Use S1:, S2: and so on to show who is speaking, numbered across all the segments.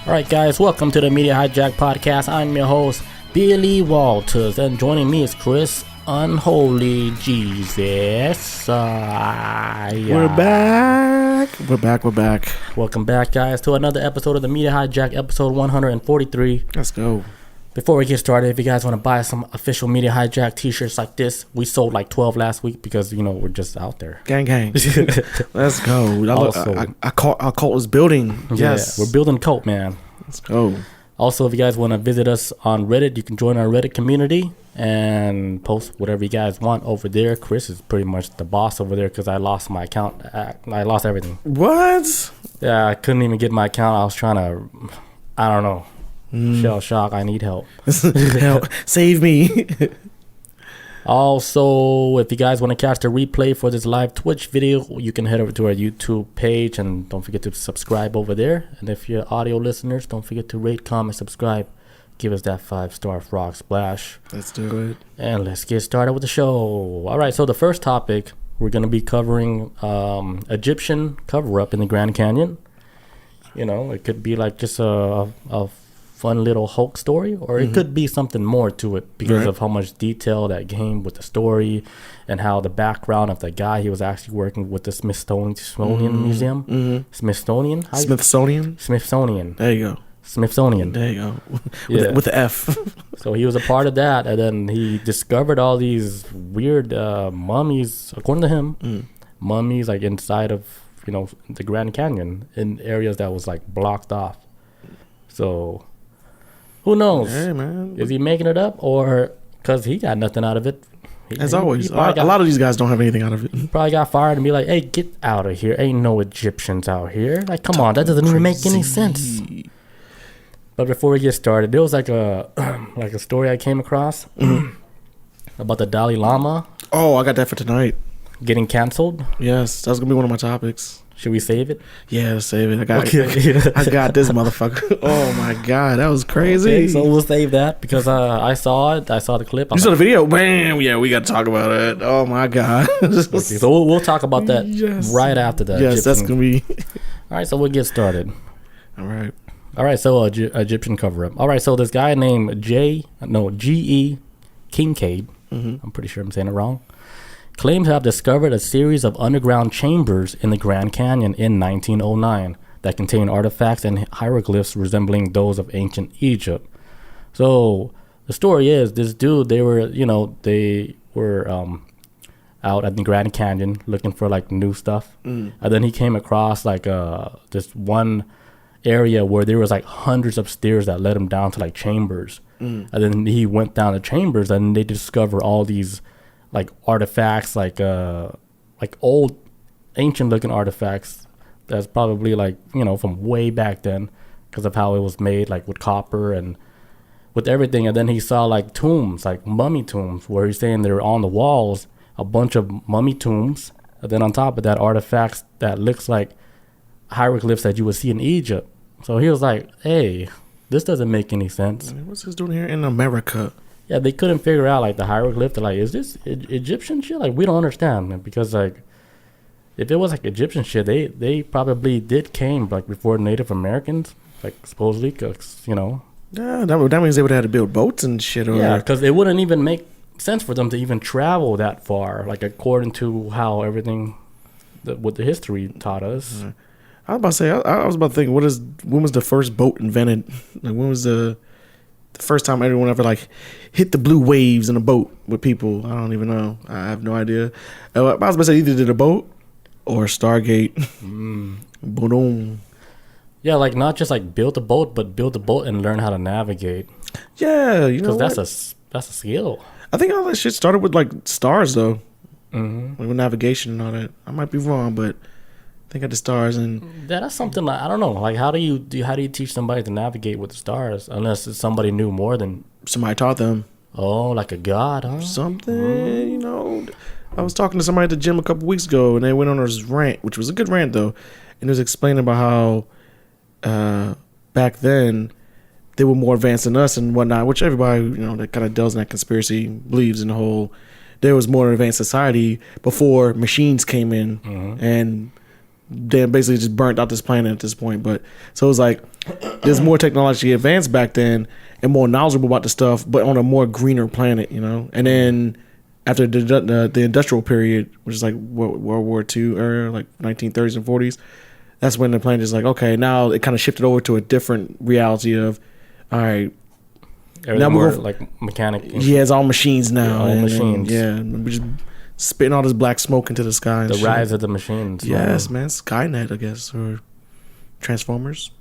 S1: Alright guys, welcome to the Media Hijack Podcast. I'm your host, Billy Walters, and joining me is Chris Unholy Jesus.
S2: We're back.
S1: Welcome back guys to another episode of the Media Hijack, episode 143.
S2: Let's go. Before
S1: we get started, if you guys want to buy some official Media Hijack t-shirts like this, we sold like 12 last week because, you know, we're just out there.
S2: Gang. Let's go. Our cult is building. Yes.
S1: Yeah, we're building a cult, man.
S2: Let's go.
S1: Also, if you guys want to visit us on Reddit, you can join our Reddit community and post whatever you guys want over there. Chris is pretty much the boss over there because I lost my account. I lost everything.
S2: What?
S1: Yeah, I couldn't even get my account. I was trying to, I don't know. Shell shock. I need help.
S2: Help. Save me.
S1: Also, if you guys want to catch the replay for this live Twitch video, you can head over to our YouTube page and don't forget to subscribe over there. And if you're audio listeners, don't forget to rate, comment, subscribe. Give us that 5-star frog splash.
S2: Let's do it.
S1: And let's get started with the show. All right, so the first topic, we're going to be covering Egyptian cover-up in the Grand Canyon. You know, it could be like just a fun little hoax story, or it could be something more to it because of how much detail that came with the story and how the background of the guy, he was actually working with the Smithsonian Museum. Smithsonian. There
S2: you go.
S1: Smithsonian.
S2: There you go. With the F.
S1: So he was a part of that, and then he discovered all these weird mummies, according to him, mummies like inside of, you know, the Grand Canyon in areas that was like blocked off. So who knows?
S2: Hey, man.
S1: Is he making it up, or because he got nothing out of it?
S2: As always, a lot of these guys don't have anything out of it.
S1: He probably got fired and be like, "Hey, get out of here! Ain't no Egyptians out here!" Like, come on, that doesn't even make any sense. But before we get started, there was like a story I came across about the Dalai Lama.
S2: Oh, I got that for tonight.
S1: Getting canceled.
S2: Yes, that's gonna be one of my topics.
S1: Should we save it?
S2: Yeah, save it. I got this motherfucker. Oh my god, that was crazy.
S1: Okay, so we'll save that because I saw it. I saw the clip.
S2: You saw the video? Bam! Yeah, we got to talk about it. Oh my god.
S1: Okay, so we'll talk about that right after that.
S2: Yes, that's gonna be.
S1: All right, so we'll get started.
S2: All right.
S1: So Egyptian cover-up. All right, so this guy named G.E. Kincaid. I'm pretty sure I'm saying it wrong. Claims to have discovered a series of underground chambers in the Grand Canyon in 1909 that contain artifacts and hieroglyphs resembling those of ancient Egypt. So the story is this dude, they were out at the Grand Canyon looking for like new stuff. And then he came across like this one area where there was like hundreds of stairs that led him down to like chambers. And then he went down the chambers and they discover all these like artifacts, like old ancient looking artifacts that's probably like, you know, from way back then because of how it was made, like with copper and with everything. And then he saw like tombs, like mummy tombs, where he's saying they're on the walls, a bunch of mummy tombs, and then on top of that artifacts that looks like hieroglyphs that you would see in Egypt. So he was like, hey, this doesn't make any sense.
S2: What's this doing here in America?
S1: Yeah, they couldn't figure out like the hieroglyph. They're like, is this Egyptian shit? Like, we don't understand. Because like, if it was like Egyptian shit, they probably came like before Native Americans, like supposedly, cause you know.
S2: Yeah, that means they would have had to build boats and shit.
S1: Yeah, because it wouldn't even make sense for them to even travel that far, like according to how everything, what the history taught us.
S2: I was about to say, I was about to think, when was the first boat invented? Like, when was the first time anyone ever like hit the blue waves in a boat with people? I don't even know. I have no idea. I was about to say either did a boat or Stargate. Boom.
S1: Yeah, like not just like build a boat, but build a boat and learn how to navigate.
S2: Yeah, you know,
S1: because that's a skill.
S2: I think all that shit started with like stars though, like with navigation and all that. I might be wrong, but I think of the stars and
S1: that's something like, I don't know. Like how do you teach somebody to navigate with the stars unless it's somebody knew more than
S2: somebody taught them?
S1: Oh, like a god, huh?
S2: Something, you know. I was talking to somebody at the gym a couple weeks ago, and they went on this rant, which was a good rant though, and it was explaining about how back then they were more advanced than us and whatnot, which everybody, you know, that kind of delves in that conspiracy believes in the whole. There was more advanced society before machines came in and they basically just burnt out this planet at this point. But so it was like there's more technologically advanced back then and more knowledgeable about the stuff, but on a more greener planet, you know. And then after the industrial period, which is like World War II era, like 1930s and 40s, that's when the planet is like, okay, now it kind of shifted over to a different reality of, all right,
S1: now we're like mechanic.
S2: Yeah, it's all machines now.
S1: Yeah, all machines.
S2: We're just spitting all this black smoke into the sky.
S1: The rise of the machines.
S2: Yes, man. Skynet, I guess, or Transformers.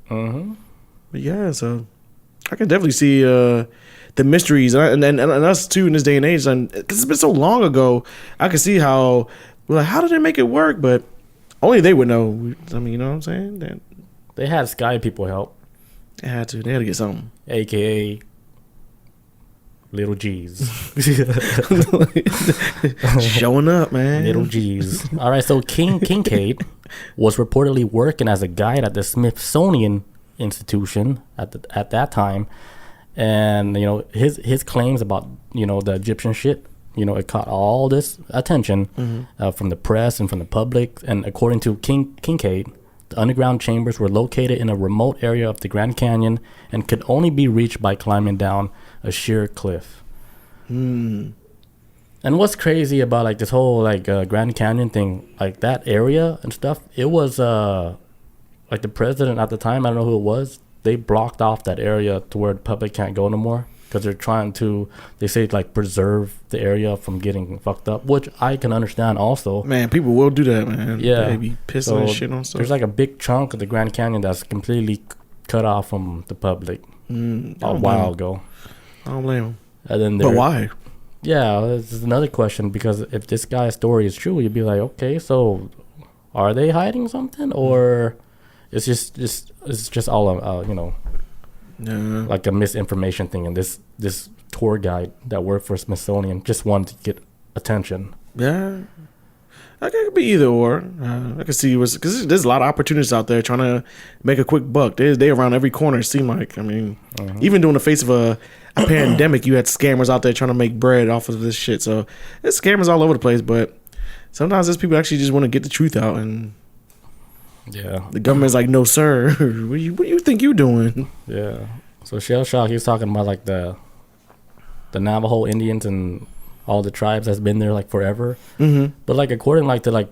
S1: Mm-hmm.
S2: But yeah, so I can definitely see the mysteries, and us too in this day and age. And because it's been so long ago, I can see how we're like, how did they make it work? But only they would know. I mean, you know what I'm saying?
S1: They had sky people help.
S2: They had to. They had to get something.
S1: AKA Little G's.
S2: Showing up, man.
S1: Little G's. All right, so Kincaid was reportedly working as a guide at the Smithsonian Institution at that time, and you know his claims about the Egyptian shit. It caught all this attention from the press and from the public. And according to Kincaid, the underground chambers were located in a remote area of the Grand Canyon and could only be reached by climbing down a sheer cliff. And what's crazy about like this whole like Grand Canyon thing, like that area and stuff, it was like the president at the time, I don't know who it was, they blocked off that area to where the public can't go no more because they're trying to, they say, like preserve the area from getting fucked up, which I can understand also.
S2: Man, people will do that, man.
S1: Yeah.
S2: They be pissing and shit on stuff.
S1: There's like a big chunk of the Grand Canyon that's completely cut off from the public a while ago.
S2: I don't blame them.
S1: And then
S2: but why?
S1: Yeah, this is another question, because if this guy's story is true, you'd be like, okay, so are they hiding something, or it's just all like a misinformation thing, and this tour guide that worked for Smithsonian just wanted to get attention.
S2: Yeah, I could be either or. I can see because there's a lot of opportunities out there trying to make a quick buck. They around every corner. It seemed like. I mean, even during the face of a pandemic, you had scammers out there trying to make bread off of this shit. So there's scammers all over the place. But sometimes there's people actually just want to get the truth out, and the government's like, no, sir. What do you think you're doing?
S1: Yeah. So Shell Shock, he was talking about like the Navajo Indians and all the tribes that's been there like forever. But like according like to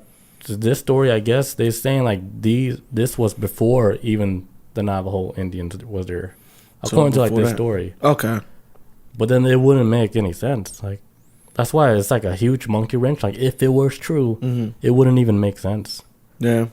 S1: this story, I guess they're saying like this was before even the Navajo Indians was there, according to like this story.
S2: Okay.
S1: But then it wouldn't make any sense. Like that's why it's like a huge monkey wrench. Like if it was true, it wouldn't even make sense.
S2: Yeah.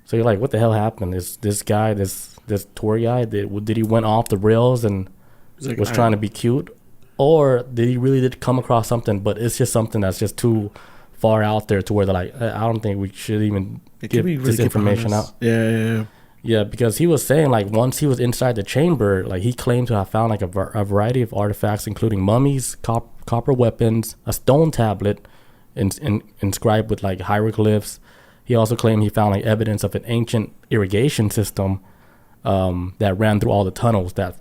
S1: So you're like, what the hell happened? Is this guy, this tour guy, did he went off the rails and was trying to be cute? Or did he really did come across something, but it's just something that's just too far out there to where they're like, I don't think we should even give this information out. Yeah, because he was saying like once he was inside the chamber, like he claimed to have found like a variety of artifacts, including mummies, copper weapons, a stone tablet inscribed with like hieroglyphs. He also claimed he found like evidence of an ancient irrigation system that ran through all the tunnels that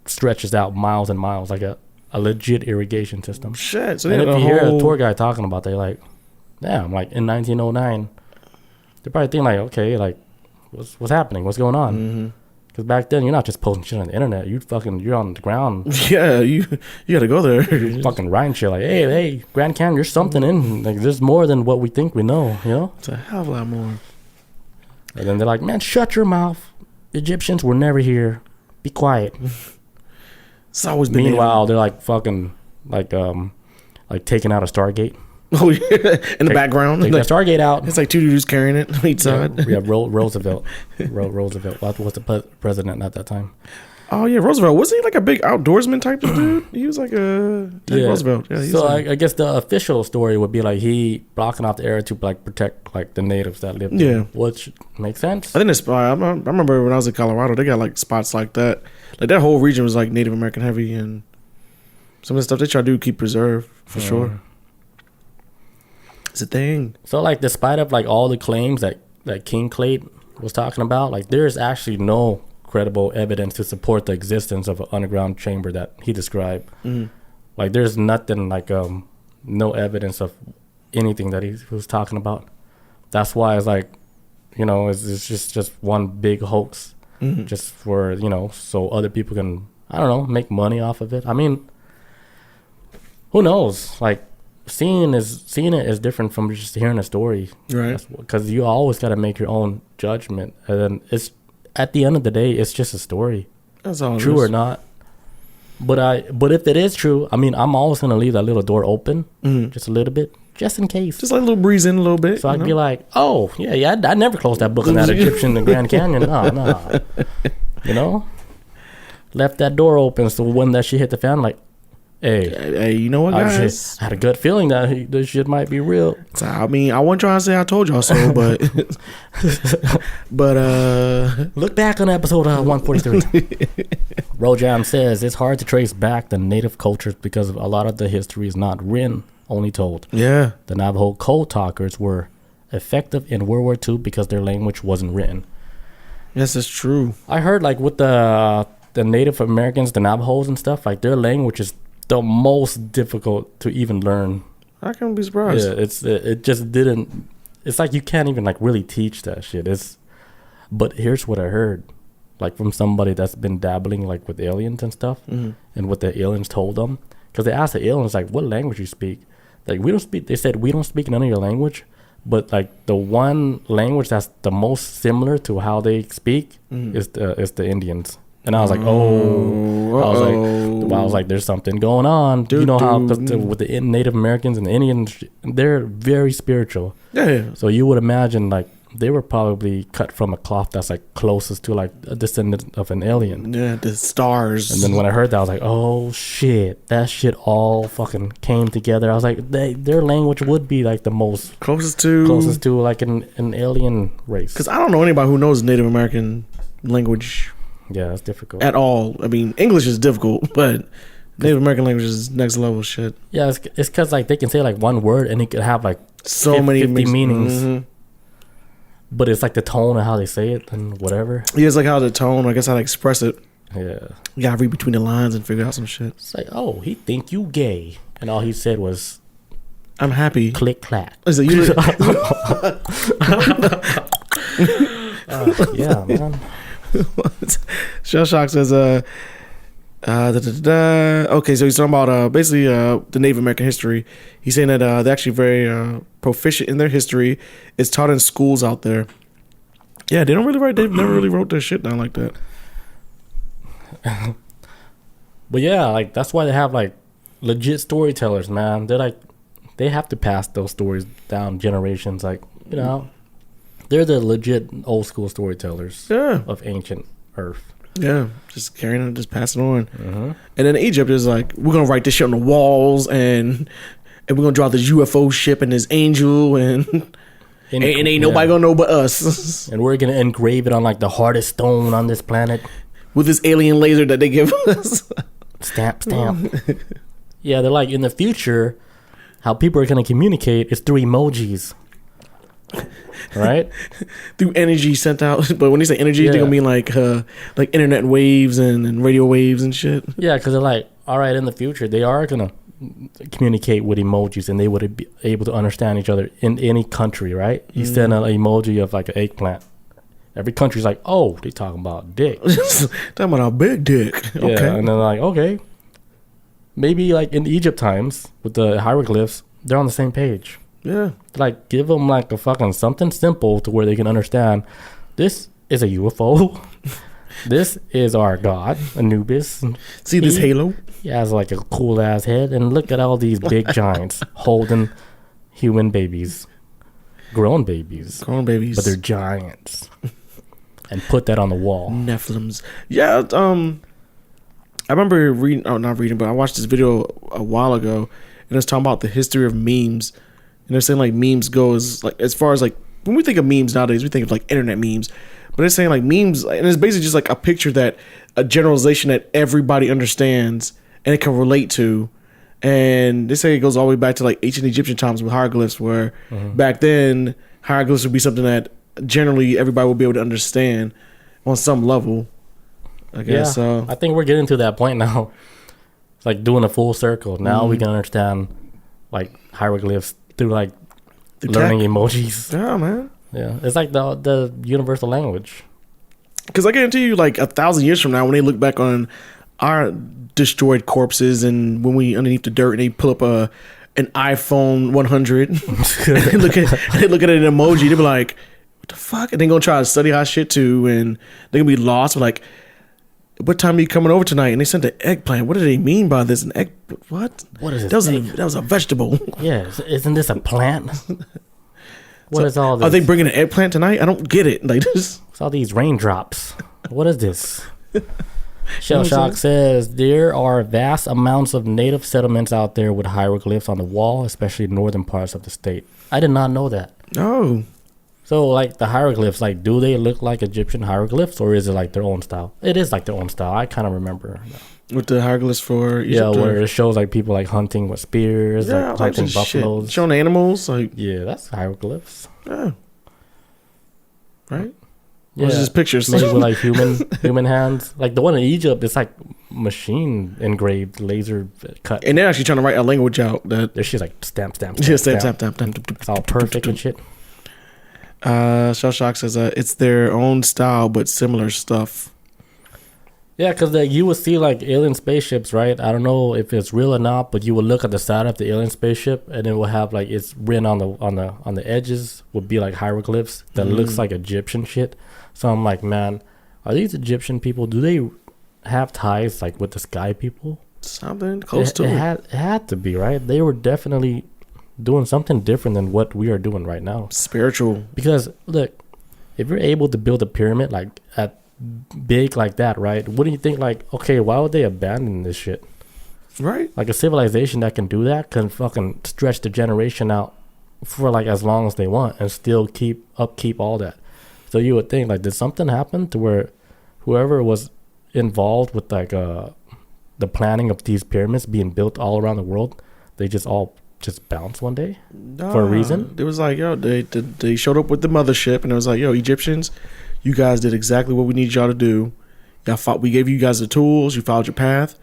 S1: stretches out miles and miles, like a legit irrigation system.
S2: Shit. So
S1: and if you hear a tour guide talking about that, you're like, damn, like in 1909, they're probably thinking like, okay, like what's happening? What's going on? Because back then, you're not just posting shit on the internet. You're on the ground.
S2: Yeah, you got to go there.
S1: Fucking writing shit like, hey, Grand Canyon, there's something in. Like, there's more than what we think we know, you know?
S2: It's a hell of a lot more.
S1: And then they're like, man, shut your mouth. Egyptians were never here. Be quiet.
S2: It's always been.
S1: Meanwhile, they're like fucking like taking out a Stargate.
S2: Oh yeah, in the background,
S1: take
S2: like,
S1: the Stargate out.
S2: It's like two dudes carrying it on each side.
S1: We have Roosevelt. Roosevelt. What was the president at that time?
S2: Oh yeah, Roosevelt. Wasn't he like a big outdoorsman type of dude? He was like Roosevelt. Yeah.
S1: So I guess the official story would be like he blocking off the area to like protect like the natives that live there. Yeah, which makes sense.
S2: I think it's. I remember when I was in Colorado, they got like spots like that. Like that whole region was like Native American heavy, and some of the stuff they try to do keep preserved for sure. It's a thing.
S1: So like, despite of like all the claims that Kincaid was talking about, like there's actually no credible evidence to support the existence of an underground chamber that he described. Like there's nothing like no evidence of anything that he was talking about. That's why it's like, it's just one big hoax. just for, you know, so other people can, I don't know, make money off of it. I mean, who knows? Like, seeing it is different from just hearing a story,
S2: right?
S1: Because you always got to make your own judgment, and then it's at the end of the day, it's just a story.
S2: That's all.
S1: True or not. But if it is true, I mean, I'm always gonna leave that little door open, just a little bit, just in case.
S2: Just like a little breeze in a little bit.
S1: So I can be like, oh yeah, I never closed that book on that Egyptian in the Grand Canyon. No, you know, left that door open. So when that shit hit the fan, like, hey,
S2: you know what, guys?
S1: I had a good feeling that this shit might be real.
S2: So, I mean, I wasn't trying to say I told y'all so, but
S1: look back on episode 143. Rojam says it's hard to trace back the native cultures because a lot of the history is not written, only told.
S2: Yeah,
S1: the Navajo code talkers were effective in World War II because their language wasn't written.
S2: Yes, it's true.
S1: I heard like with the Native Americans, the Navajos and stuff, like their language is the most difficult to even learn.
S2: I can't be surprised.
S1: Yeah, it just didn't. It's like you can't even like really teach that shit. But here's what I heard, like from somebody that's been dabbling like with aliens and stuff, and what the aliens told them, because they asked the aliens like, "What language you speak?" Like, we don't speak. They said, "We don't speak none of your language," but like the one language that's the most similar to how they speak is the Indians. And I was like, I was like, there's something going on. You know how with the Native Americans and the Indians, they're very spiritual.
S2: Yeah.
S1: So you would imagine like they were probably cut from a cloth that's like closest to like a descendant of an alien.
S2: Yeah, the stars.
S1: And then when I heard that, I was like, oh shit, that shit all fucking came together. I was like, their language would be like the most
S2: closest to
S1: like an alien race.
S2: Because I don't know anybody who knows Native American language.
S1: Yeah, it's difficult.
S2: At all. I mean, English is difficult, but Native American language is next level shit.
S1: Yeah, it's because like they can say like one word and it could have like
S2: so many
S1: 50 meanings. But it's like the tone of how they say it and whatever.
S2: Yeah, it's like how the tone, I guess how to express it.
S1: Yeah.
S2: You gotta read between the lines and figure out some shit.
S1: It's like, oh, he think you gay. And all he said was,
S2: I'm happy.
S1: Click clack.
S2: Is it you?
S1: Yeah, man.
S2: Shell Shock says, okay, so he's talking about basically the Native American history. He's saying that they're actually very proficient in their history. It's taught in schools out there. Yeah, they don't really write. They've never really wrote their shit down like that.
S1: But yeah, like that's why they have like legit storytellers, man. They're like, they have to pass those stories down generations. Like, you know, they're the legit old school storytellers of ancient Earth.
S2: Yeah, just carrying it, just passing on. And then Egypt is like, we're gonna write this shit on the walls, and we're gonna draw this UFO ship and this angel, and ain't nobody gonna know but us.
S1: And we're gonna engrave it on like the hardest stone on this planet
S2: with this alien laser that they give us.
S1: Stamp. Yeah, they're like, in the future, how people are gonna communicate is through emojis. Right?
S2: Through energy sent out. But when they say energy, they're gonna mean like internet waves and radio waves and shit. Yeah,
S1: because they're like, all right, in the future they are gonna communicate with emojis, and they would be able to understand each other in any country, right? You send an emoji of like an eggplant, every country's like, oh, they talking about dick.
S2: Talking about a big dick. Okay.
S1: Yeah, and then like, okay, maybe like in Egypt times with the hieroglyphs, they're on the same page.
S2: Yeah.
S1: Like, give them like a fucking something simple to where they can understand this is a UFO. This is our god, Anubis.
S2: See this halo?
S1: He has like a cool ass head, and look at all these big giants holding human babies. Grown babies. But they're giants. And put that on the wall.
S2: Nephilims. Yeah, I remember not reading, but I watched this video a while ago, and it's talking about the history of memes. And they're saying like memes goes like, as far as like, when we think of memes nowadays, we think of like internet memes, but they're saying like memes, and it's basically just like a generalization that everybody understands and it can relate to. And they say it goes all the way back to like ancient Egyptian times with hieroglyphs, where back then hieroglyphs would be something that generally everybody would be able to understand on some level, I guess.
S1: So I think we're getting to that point now. It's like doing a full circle. Now we can understand like hieroglyphs through like learning emojis.
S2: Yeah, man.
S1: Yeah, it's like the universal language.
S2: Because I guarantee you, like 1,000 years from now, when they look back on our destroyed corpses and when we underneath the dirt and they pull up an iPhone 100 and they look at an emoji, they be like, what the fuck? And they're going to try to study our shit too. And they're going to be lost. Like, what time are you coming over tonight? And they sent an eggplant. What do they mean by this? An egg? What?
S1: What is this?
S2: That was a vegetable.
S1: Yeah. Isn't this a plant? What is all this?
S2: Are they bringing an eggplant tonight? I don't get it. Like this.
S1: It's all these raindrops. What is this? Shell Shock says there are vast amounts of native settlements out there with hieroglyphs on the wall, especially in northern parts of the state. I did not know that.
S2: Oh.
S1: So, like, the hieroglyphs, like, do they look like Egyptian hieroglyphs, or is it, like, their own style? It is, like, their own style. I kind of remember.
S2: With the hieroglyphs for Egypt?
S1: Yeah, where it shows, like, people, like, hunting with spears,
S2: yeah,
S1: like, hunting buffaloes.
S2: Shit. Showing animals. Like,
S1: yeah, that's hieroglyphs.
S2: Yeah. Right?
S1: Yeah.
S2: Or is it just pictures?
S1: Maybe with, like, human hands. Like, the one in Egypt, it's, like, machine engraved, laser cut.
S2: And they're actually trying to write a language out.
S1: Their shit's, like, stamp.
S2: Yeah, stamp.
S1: It's all perfect and shit.
S2: Shell Shock says it's their own style but similar stuff.
S1: Yeah, because like, you would see like alien spaceships, right? I don't know if it's real or not, but you would look at the side of the alien spaceship and it will have like it's written on the edges would be like hieroglyphs that looks like Egyptian shit. So I'm like, man, are these Egyptian people? Do they have ties like with the sky people?
S2: Something close to it.
S1: It had to be, right? They were definitely doing something different than what we are doing right now.
S2: Spiritual.
S1: Because look, if you're able to build a pyramid like at big like that, right? Wouldn't you think like, okay, why would they abandon this shit?
S2: Right.
S1: Like a civilization that can do that can fucking stretch the generation out for like as long as they want and still keep all that. So you would think like, did something happen to where whoever was involved with like the planning of these pyramids being built all around the world, they just bounce one day for a reason?
S2: It was like, yo, they showed up with the mothership and it was like, yo, Egyptians, you guys did exactly what we need y'all to do. We gave you guys the tools. You followed your path.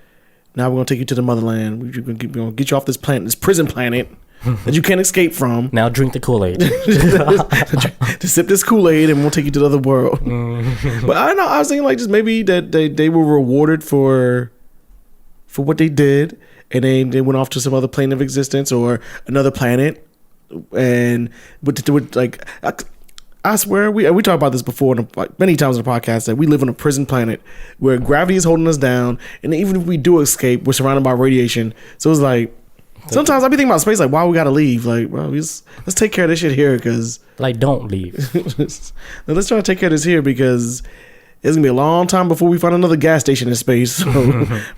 S2: Now we're gonna take you to the motherland. We're gonna get you off this planet, this prison planet that you can't escape from.
S1: Now drink the Kool-Aid.
S2: To sip this Kool-Aid, and we'll take you to the other world. But I don't know. I was thinking like just maybe that they were rewarded for what they did, and they went off to some other plane of existence or another planet, and with like. I swear, we talked about this before many times in the podcast that we live on a prison planet where gravity is holding us down, and even if we do escape, we're surrounded by radiation. So it's like sometimes I be thinking about space, like why we gotta leave? Like, well, let's take care of this shit here, because
S1: like don't leave.
S2: Now, let's try to take care of this here because it's gonna be a long time before we find another gas station in space. So,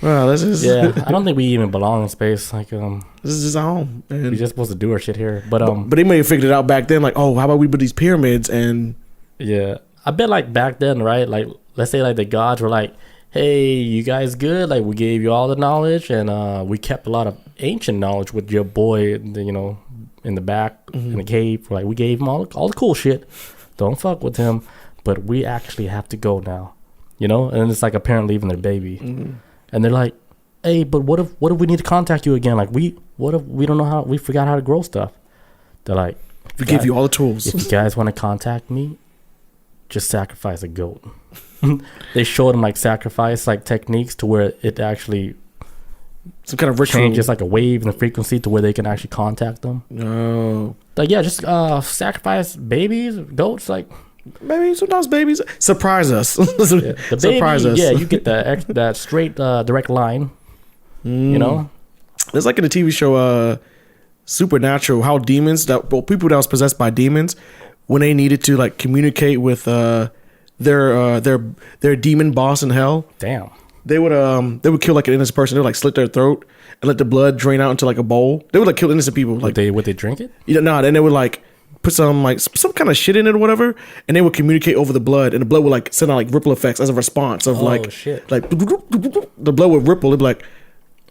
S2: well, let's just
S1: I don't think we even belong in space. Like,
S2: this is just our home.
S1: We're just supposed to do our shit here. But
S2: they may have figured it out back then. Like, oh, how about we build these pyramids and
S1: yeah, I bet like back then, right? Like, let's say like the gods were like, hey, you guys good? Like, we gave you all the knowledge, and we kept a lot of ancient knowledge with your boy, in the back in the cave. Like, we gave him all the cool shit. Don't fuck with him. But we actually have to go now, and it's like a parent leaving their baby, and they're like, "Hey, but what if we need to contact you again? Like, what if we don't know how? We forgot how to grow stuff." They're like,
S2: "We give you all the tools.
S1: If you guys want to contact me, just sacrifice a goat." They showed them like sacrifice like techniques to where it actually
S2: some kind of ritual
S1: changes like a wave in the frequency to where they can actually contact them.
S2: No,
S1: like yeah, just sacrifice babies, goats, like.
S2: Maybe sometimes babies surprise us.
S1: The baby, surprise us. Yeah, you get that straight direct line.
S2: It's like in the TV show Supernatural, how people that was possessed by demons, when they needed to like communicate with their demon boss in hell.
S1: Damn.
S2: They would kill like an innocent person. They would like slit their throat and let the blood drain out into like a bowl. They would like kill innocent people. Like
S1: would they drink it?
S2: Then they would like put some kind of shit in it or whatever, and they would communicate over the blood, and the blood would like send out like ripple effects as a response of
S1: shit.
S2: Like the blood would ripple. It'd be like,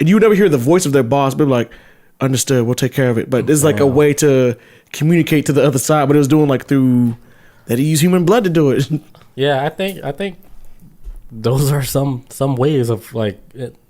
S2: and you would never hear the voice of their boss, but like, understood, we'll take care of it. But it's like a way to communicate to the other side, but it was doing like through that he used human blood to do it.
S1: Yeah, I think those are some ways of like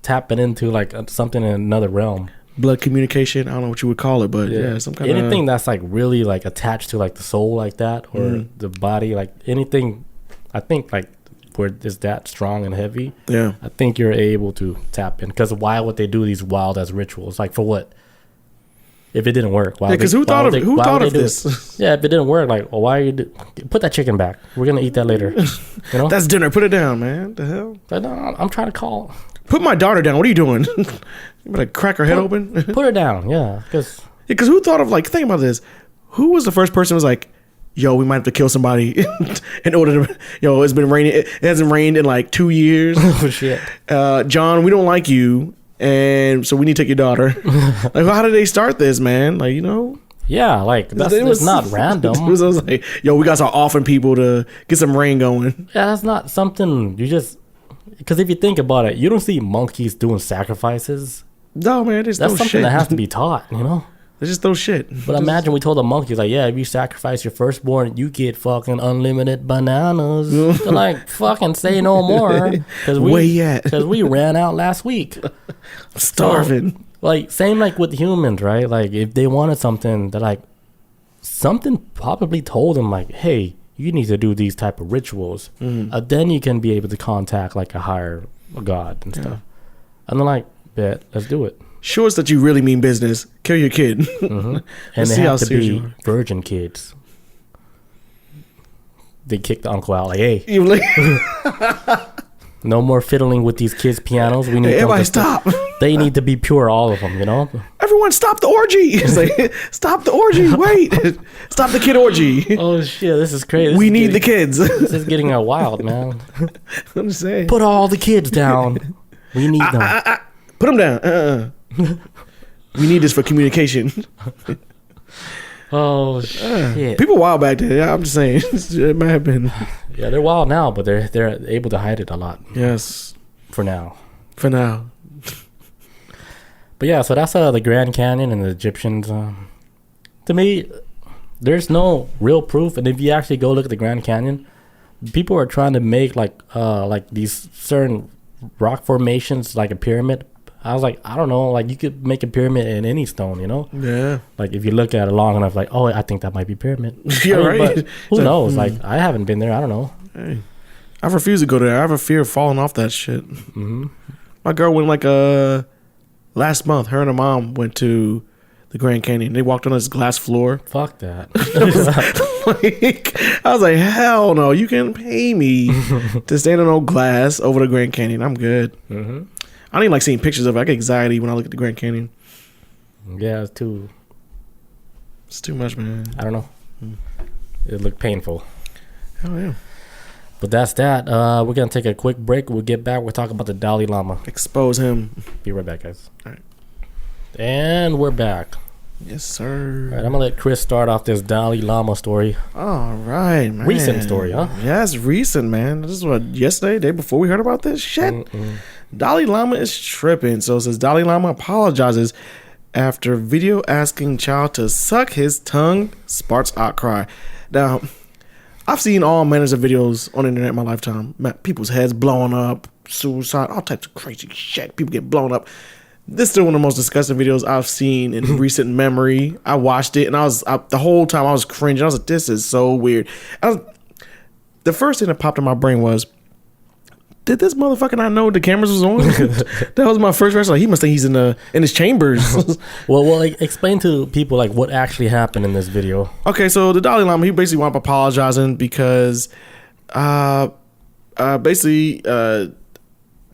S1: tapping into like something in another realm.
S2: Blood communication, I don't know what you would call it, but yeah some kind of
S1: anything that's like really like attached to like the soul like that or the body, like anything. I think like where it's that strong and heavy,
S2: Yeah.
S1: I think you're able to tap in. Because why would they do these wild ass rituals? Like, for what? If it didn't work, why?
S2: Yeah, because who thought of this?
S1: Yeah, if it didn't work, like, well, why are you put that chicken back? We're gonna eat that later. You know,
S2: That's dinner. Put it down, man. The hell?
S1: But no, I'm trying to call.
S2: Put my daughter down. What are you doing? You better crack her head open.
S1: Put her down. Yeah, because
S2: who thought of, like, think about this. Who was the first person who was like, yo, we might have to kill somebody in order to, it's been raining. It hasn't rained in like 2 years.
S1: Oh shit.
S2: John, we don't like you. And so we need to take your daughter. Like, how did they start this, man? Like,
S1: Yeah, like it's not random.
S2: It was like, yo, we got to start offering people to get some rain going.
S1: Yeah, that's not something you just. Because if you think about it, you don't see monkeys doing sacrifices.
S2: No, man, that's
S1: something
S2: shit.
S1: that has to be taught,
S2: They just throw shit.
S1: But imagine we told the monkeys, like, yeah, if you sacrifice your firstborn, you get fucking unlimited bananas. They're like, fucking say no more.
S2: Where you at?
S1: Because we ran out last week.
S2: Starving.
S1: So, like, same like with humans, right? Like, if they wanted something, they're like, something probably told them, like, hey, you need to do these type of rituals. Then you can be able to contact, like, a higher god and stuff. And they're like, bet, let's do it.
S2: Show us that you really mean business. Kill your kid.
S1: Mm-hmm. And they have to be virgin kids. They kick the uncle out, like, hey, no more fiddling with these kids' pianos. We need
S2: everybody stop.
S1: They need to be pure, all of them,
S2: Everyone stop the orgy. It's like, stop the orgy. Wait. Stop the kid orgy.
S1: Oh, shit, this is crazy.
S2: We need the kids.
S1: This is getting wild, man.
S2: I'm just saying.
S1: Put all the kids down. We need them.
S2: Put them down. We need this for communication.
S1: Oh shit!
S2: People wild back there. Yeah, I'm just saying. It might have been.
S1: Yeah, they're wild now, but they're able to hide it a lot.
S2: Yes.
S1: For now. But yeah, so that's the Grand Canyon and the Egyptians. To me, there's no real proof, and if you actually go look at the Grand Canyon, people are trying to make like these certain rock formations like a pyramid. I was like, I don't know, like you could make a pyramid in any stone,
S2: Yeah.
S1: Like if you look at it long enough, like, oh, I think that might be pyramid.
S2: Yeah, right.
S1: But who knows? Like I haven't been there. I don't know.
S2: Hey, I refuse to go there. I have a fear of falling off that shit.
S1: Mm-hmm.
S2: My girl went like last month. Her and her mom went to the Grand Canyon. They walked on this glass floor.
S1: Fuck that.
S2: I was like, hell no! You can pay me to stand on no glass over the Grand Canyon. I'm good.
S1: Mm-hmm.
S2: I don't even like seeing pictures of it. I get anxiety when I look at the Grand Canyon.
S1: Yeah, it's too
S2: much, man.
S1: I don't know. It looked painful.
S2: Hell yeah.
S1: But that's that. We're going to take a quick break. We'll get back. We'll talk about the Dalai Lama.
S2: Expose him.
S1: Be right back, guys.
S2: All right.
S1: And we're back.
S2: Yes, sir.
S1: All right, I'm going to let Chris start off this Dalai Lama story.
S2: All right, man.
S1: Recent story, huh?
S2: Yeah, it's recent, man. This is what, yesterday, day before we heard about this shit? Dalai Lama is tripping. So it says Dalai Lama apologizes after video asking child to suck his tongue sparks outcry. Now, I've seen all manners of videos on the internet in my lifetime. People's heads blowing up, suicide, all types of crazy shit. People get blown up. This is still one of the most disgusting videos I've seen in recent memory. I watched it and the whole time I was cringing. I was like, this is so weird. The first thing that popped in my brain was, did this motherfucker not know the cameras was on? That was my first reaction. Like, he must think he's in his chambers.
S1: well, like, explain to people like what actually happened in this video.
S2: Okay, so the Dalai Lama, he basically wound up apologizing because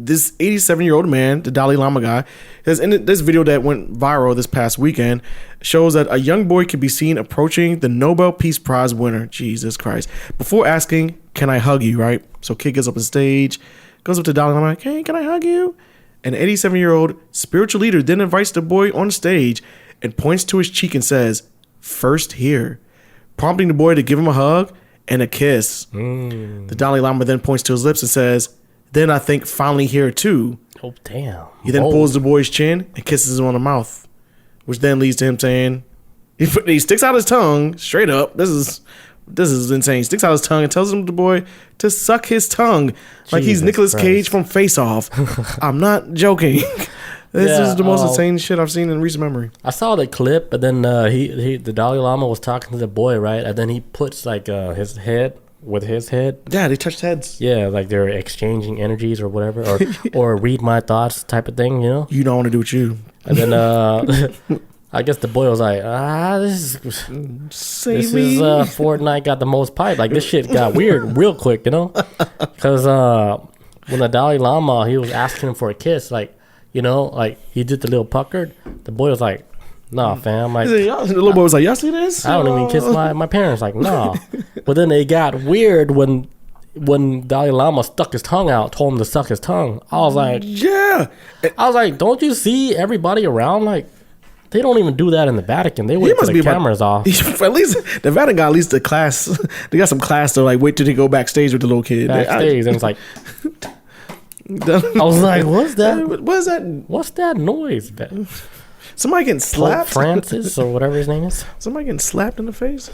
S2: this 87-year-old man, the Dalai Lama guy, has in this video that went viral this past weekend, shows that a young boy can be seen approaching the Nobel Peace Prize winner, Jesus Christ, before asking, can I hug you, right? So kid gets up on stage, goes up to Dalai Lama, like, hey, can I hug you? And the 87-year-old spiritual leader then invites the boy on stage and points to his cheek and says, first here, prompting the boy to give him a hug and a kiss. The Dalai Lama then points to his lips and says, then I think finally here too.
S1: Oh, damn.
S2: He then pulls the boy's chin and kisses him on the mouth, which then leads to him saying, he sticks out his tongue straight up. This is insane. He sticks out his tongue and tells the boy to suck his tongue like he's Nicolas Cage from Face Off. I'm not joking. This is the most insane shit I've seen in recent memory.
S1: I saw the clip, but then the Dalai Lama was talking to the boy, right? And then he puts like his head with his head.
S2: Yeah, they touched heads.
S1: Yeah, like they're exchanging energies or whatever, or read my thoughts type of thing, you know.
S2: You don't want to do with you.
S1: And then I guess the boy was like, this is Fortnite got the most pipe. Like this shit got weird real quick, you know, because when the Dalai Lama, he was asking him for a kiss, like, you know, like he did the little puckered. The boy was like, nah, fam. Like,
S2: the little boy was like, y'all see this?
S1: I don't even kiss my parents. Like, nah. But then it got weird when Dalai Lama stuck his tongue out, told him to suck his tongue. I was like,
S2: yeah.
S1: I was like, don't you see everybody around? Like, they don't even do that in the Vatican. They wait till the cameras off.
S2: At least the Vatican got at least the class. They got some class to like wait till they go backstage with the little kid.
S1: Backstage, and it's like, I was like, what's that?
S2: What's that?
S1: What's that noise?
S2: Somebody getting slapped?
S1: Pope Francis or whatever his name is.
S2: Somebody getting slapped in the face?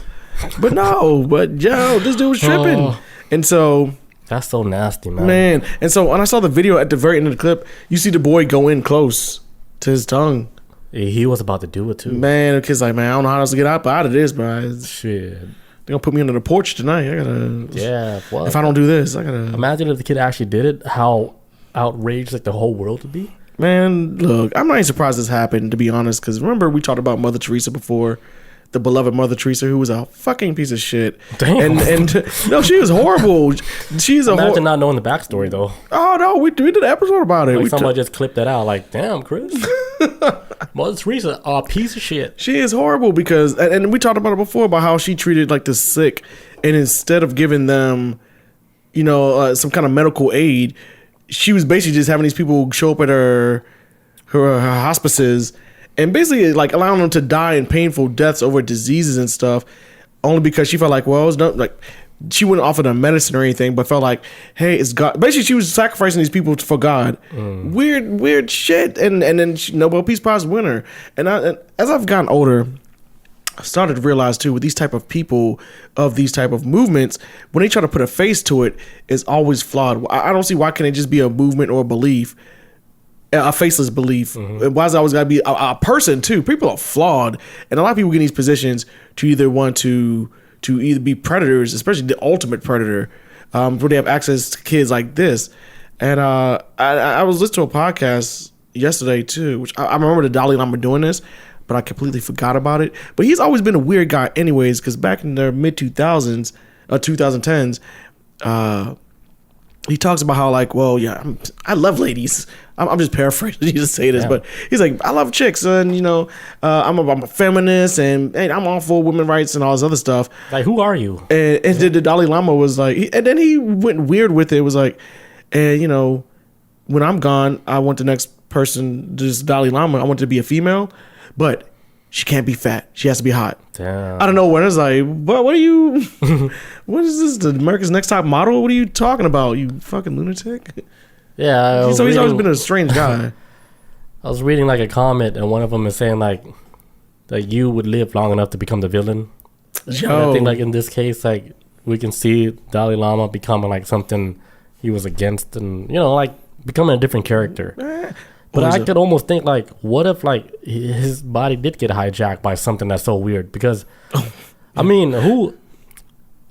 S2: But no, this dude was tripping. And so
S1: that's so nasty, man.
S2: And so when I saw the video at the very end of the clip, you see the boy go in close to his tongue.
S1: He was about to do it too.
S2: Man, the kid's like, man, I don't know how else to get out of this, bro.
S1: Shit.
S2: They're gonna put me under the porch tonight. I gotta.
S1: Yeah. What?
S2: If I don't do this, I gotta.
S1: Imagine if the kid actually did it. How outraged like the whole world would be.
S2: Man, look, I'm not even surprised this happened, to be honest, because remember we talked about Mother Teresa before, the beloved Mother Teresa, who was a fucking piece of shit.
S1: Damn.
S2: And no, she was horrible. She's
S1: Imagine not knowing the backstory though.
S2: Oh no, we did an episode about it.
S1: Like somebody just clipped that out. Like, damn, Chris. Mother Teresa, a piece of shit.
S2: She is horrible because, and we talked about it before about how she treated like the sick, and instead of giving them, you know, some kind of medical aid, she was basically just having these people show up at her hospices and basically like allowing them to die in painful deaths over diseases and stuff, only because she felt like, well, it's not like she wouldn't offer them medicine or anything, but felt like, hey, it's God. Basically, she was sacrificing these people for God. Weird shit. And then Nobel Peace Prize winner. And as I've gotten older, I started to realize too, with these type of people of these type of movements, when they try to put a face to it, it's always flawed. I don't see why can't it just be a movement or a belief, a faceless belief. Why is it always got to be a person too? People are flawed, and a lot of people get in these positions to either want to either be predators, especially the ultimate predator, where they have access to kids like this. And I was listening to a podcast yesterday too, which I remember the Dalai Lama doing this, but I completely forgot about it. But he's always been a weird guy anyways, because back in the mid-2000s, 2010s, he talks about how like, well, yeah, I love ladies. I'm just paraphrasing to say this, but he's like, I love chicks, and you know, I'm a feminist, and hey, I'm all for women's rights and all this other stuff.
S1: Like, who are you?
S2: And the Dalai Lama was like, and then he went weird with it. It was like, and you know, when I'm gone, I want the next person, this Dalai Lama, I want it to be a female, but she can't be fat. She has to be hot.
S1: Damn.
S2: I don't know when it's like, but what are you? What is this? The America's Next Top Model? What are you talking about? You fucking lunatic.
S1: Yeah.
S2: So he's always been a strange guy.
S1: I was reading like a comment, and one of them is saying like that you would live long enough to become the villain. And I think like in this case, like we can see Dalai Lama becoming like something he was against, and you know, like becoming a different character. But I could almost think like, what if like his body did get hijacked by something that's so weird? Because I mean, who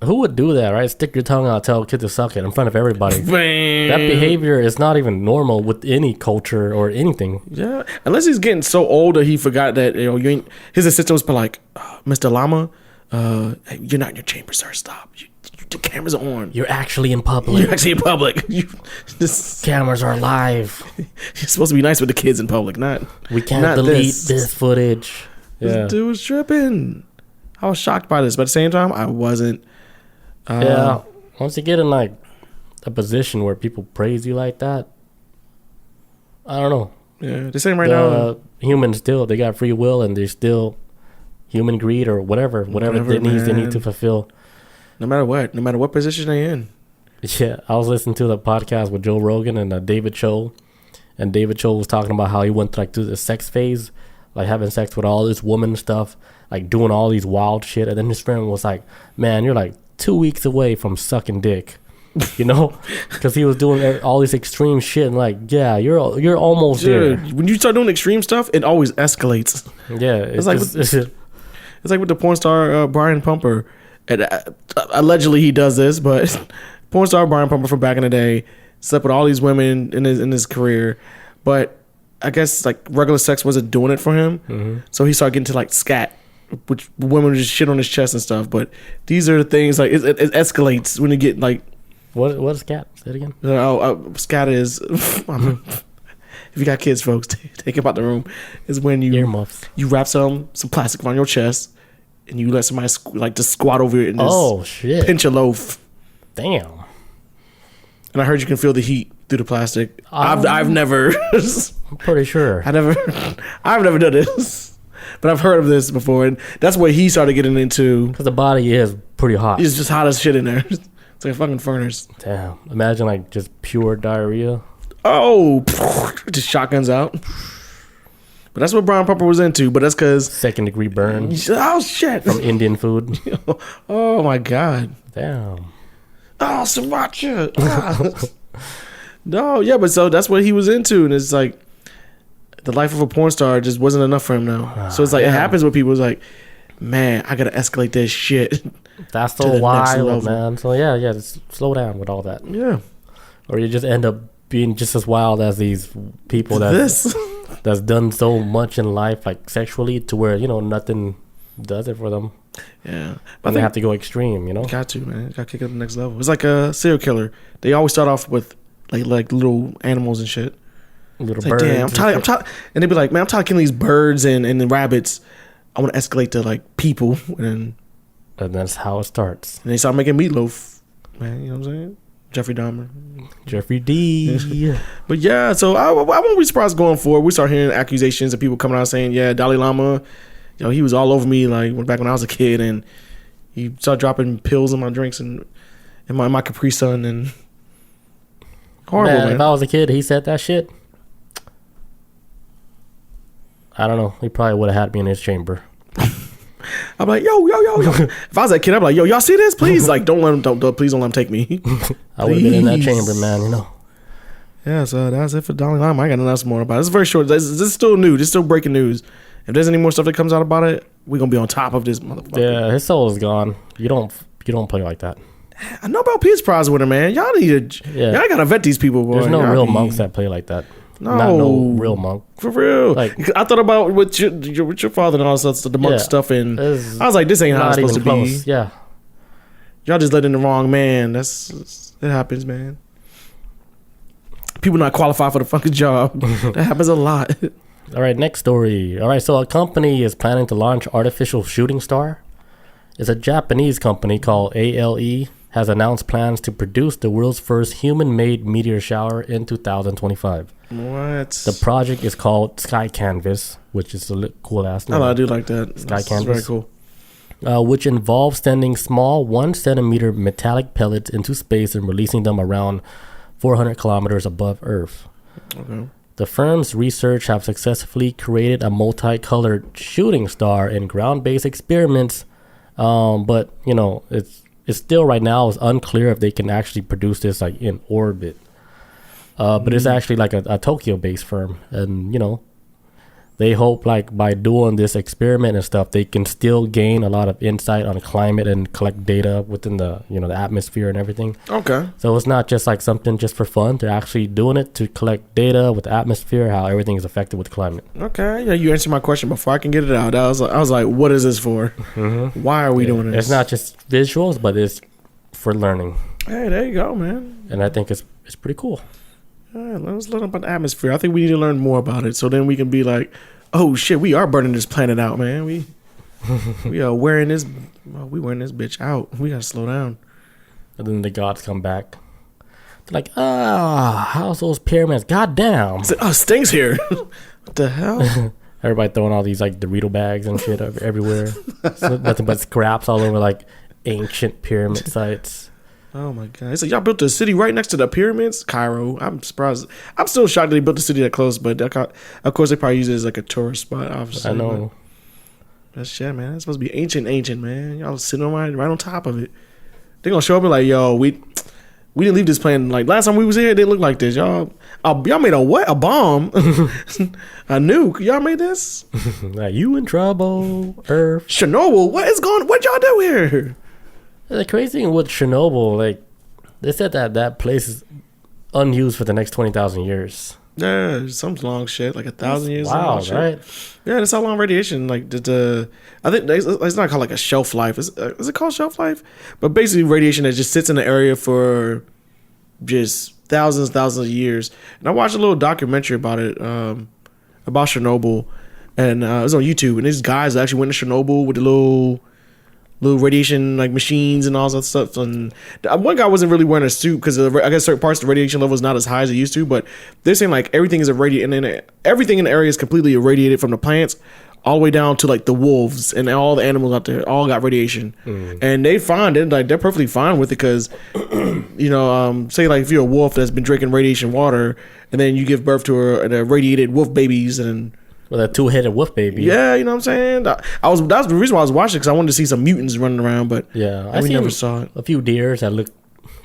S1: would do that, right? Stick your tongue out, tell a kid to suck it in front of everybody. That behavior is not even normal with any culture or anything. Yeah,
S2: unless he's getting so old that he forgot that, you know, you ain't. His assistant was like, Mr. Lama, you're not in your chamber, sir. Stop. The cameras are on.
S1: You're actually in public.
S2: You're actually in public.
S1: Cameras are live.
S2: You're supposed to be nice with the kids in public, not.
S1: We can't delete this footage.
S2: This dude was tripping. I was shocked by this, but at the same time, I wasn't.
S1: Yeah. Once you get in like a position where people praise you like that, I don't know.
S2: Yeah, they're saying right now,
S1: humans still, they got free will, and they're still human greed or whatever they need to fulfill.
S2: No matter what position they in.
S1: Yeah, I was listening to the podcast with Joe Rogan and David Cho, and David Cho was talking about how he went through the sex phase, like having sex with all this woman stuff, like doing all these wild shit, and then his friend was like, man, you're like 2 weeks away from sucking dick, you know, because he was doing all this extreme shit, and like, yeah, you're almost there.
S2: When you start doing extreme stuff, it always escalates.
S1: Yeah,
S2: it's like with the porn star Brian Pumper. And allegedly he does this, but porn star Brian Pumper from back in the day slept with all these women in his career, but I guess like regular sex wasn't doing it for him, so he started getting to like scat, which women would just shit on his chest and stuff. But these are the things like it escalates when you get like
S1: what is scat? Say it again.
S2: Scat is if you got kids, folks, take them out the room. Is when you wrap some plastic on your chest and you let somebody like just squat over it and just pinch a loaf.
S1: Damn.
S2: And I heard you can feel the heat through the plastic. I've never.
S1: I'm pretty sure.
S2: I've never done this, but I've heard of this before, and that's what he started getting into.
S1: Because the body is pretty hot.
S2: It's just hot as shit in there. It's like a fucking furnace.
S1: Damn. Imagine like just pure diarrhea.
S2: Oh, just shotguns out. But that's what Brian Pumper was into. But that's because
S1: 2nd degree burn.
S2: Oh shit!
S1: From Indian food.
S2: Oh my god.
S1: Damn.
S2: Oh, sriracha. No, yeah, but so that's what he was into, and it's like the life of a porn star just wasn't enough for him now. So it's like it happens with people. It's like, man, I gotta escalate this shit.
S1: That's so wild, man. So yeah, just slow down with all that.
S2: Yeah.
S1: Or you just end up being just as wild as these people that's done so much in life, like sexually, to where nothing does it for them.
S2: Yeah,
S1: but they have to go extreme,
S2: Got to, man. Got to kick it to the next level. It's like a serial killer. They always start off with like little animals and shit.
S1: Little
S2: birds. Like, damn, I'm tired. And they'd be like, man, I'm tired of killing these birds and rabbits. I want to escalate to like people, and
S1: that's how it starts.
S2: And they start making meatloaf, man. You know what I'm saying? Jeffrey Dahmer,
S1: Jeffrey D.
S2: But yeah, so I won't be surprised going forward. We start hearing accusations of people coming out saying, yeah, Dalai Lama. He was all over me like back when I was a kid, and he started dropping pills in my drinks and in my Capri Sun, and horrible, man.
S1: If I was a kid, he said that shit. I don't know. He probably would have had me in his chamber.
S2: I'm like, yo. If I was that kid, I'm like, yo, y'all see this? Please, like, please don't let him take me.
S1: I would have been in that chamber, man.
S2: Yeah, so that's it for Dalai Lama. I got nothing else more about it. It's very short. This is still new. This is still breaking news. If there's any more stuff that comes out about it, we're gonna be on top of this motherfucker.
S1: Yeah, his soul is gone. You don't play like that.
S2: I know about Peace Prize with him, man. Y'all need to. Yeah. Y'all gotta vet these people, boy.
S1: There's no real monks that play like that. No real monk
S2: for real. Like, I thought about with your father and all this the monk stuff, and I was like, this ain't how it's supposed to be.
S1: Yeah,
S2: y'all just let in the wrong man. It happens, man. People not qualified for the fucking job. That happens a lot.
S1: All right, next story. All right, so a company is planning to launch artificial shooting star. It's a Japanese company called ALE has announced plans to produce the world's first human-made meteor shower in 2025.
S2: What?
S1: The project is called Sky Canvas, which is a cool ass name.
S2: I do like that.
S1: Sky Canvas.
S2: Very cool.
S1: Which involves sending small 1 centimeter metallic pellets into space and releasing them around 400 kilometers above Earth.
S2: Okay.
S1: The firm's research have successfully created a multicolored shooting star in ground-based experiments, but it's still right now is unclear if they can actually produce this like in orbit. But it's actually like a Tokyo-based firm, and they hope like by doing this experiment and stuff, they can still gain a lot of insight on climate and collect data within the the atmosphere and everything.
S2: Okay.
S1: So it's not just like something just for fun. They're actually doing it to collect data with the atmosphere, how everything is affected with climate.
S2: Okay. Yeah, you answered my question before I can get it out. I was like, what is this for? Mm-hmm. Why are we doing this?
S1: It's not just visuals, but it's for learning.
S2: Hey, there you go, man.
S1: And I think it's pretty cool.
S2: All right, let's learn about the atmosphere. I think we need to learn more about it, so then we can be like, oh shit, we are burning this planet out, man. We are wearing this bitch out. We gotta slow down.
S1: And then the gods come back. They're like, how's those pyramids? God damn.
S2: Sting's here. What the hell?
S1: Everybody throwing all these like Dorito bags and shit everywhere. So nothing but scraps all over like ancient pyramid sites.
S2: Oh my god! It's like y'all built a city right next to the pyramids, Cairo. I'm surprised. I'm still shocked that they built a city that close, but of course they probably use it as like a tourist spot. Obviously,
S1: I know.
S2: That's shit, man. It's supposed to be ancient, man. Y'all sitting right on top of it. They're gonna show up and like, yo, we didn't leave this plane. Like last time we was here, it didn't look like this. Y'all made a what? A bomb? A nuke? Y'all made this?
S1: Are you in trouble, Earth?
S2: Chernobyl? What'd y'all do here?
S1: The crazy thing with Chernobyl, like they said that place is unused for the next 20,000 years.
S2: Yeah, some long shit, like 1,000 years.
S1: Wow, right?
S2: Yeah, that's how long radiation. Like I think it's not called like a shelf life. Is it called shelf life? But basically, radiation that just sits in the area for just thousands of years. And I watched a little documentary about it, about Chernobyl, and it was on YouTube. And these guys actually went to Chernobyl with the little radiation like machines and all that stuff. And one guy wasn't really wearing a suit because I guess certain parts of the radiation level is not as high as it used to. But they're saying like everything is irradiated, and then everything in the area is completely irradiated from the plants all the way down to like the wolves and all the animals out there. All got radiation, and they find it like they're perfectly fine with it because say like if you're a wolf that's been drinking radiation water and then you give birth to a radiated wolf babies and.
S1: Well, that 2-headed wolf baby.
S2: Yeah, you know what I'm saying? That was the reason why I was watching, because I wanted to see some mutants running around, but we never saw it.
S1: A few deers that looked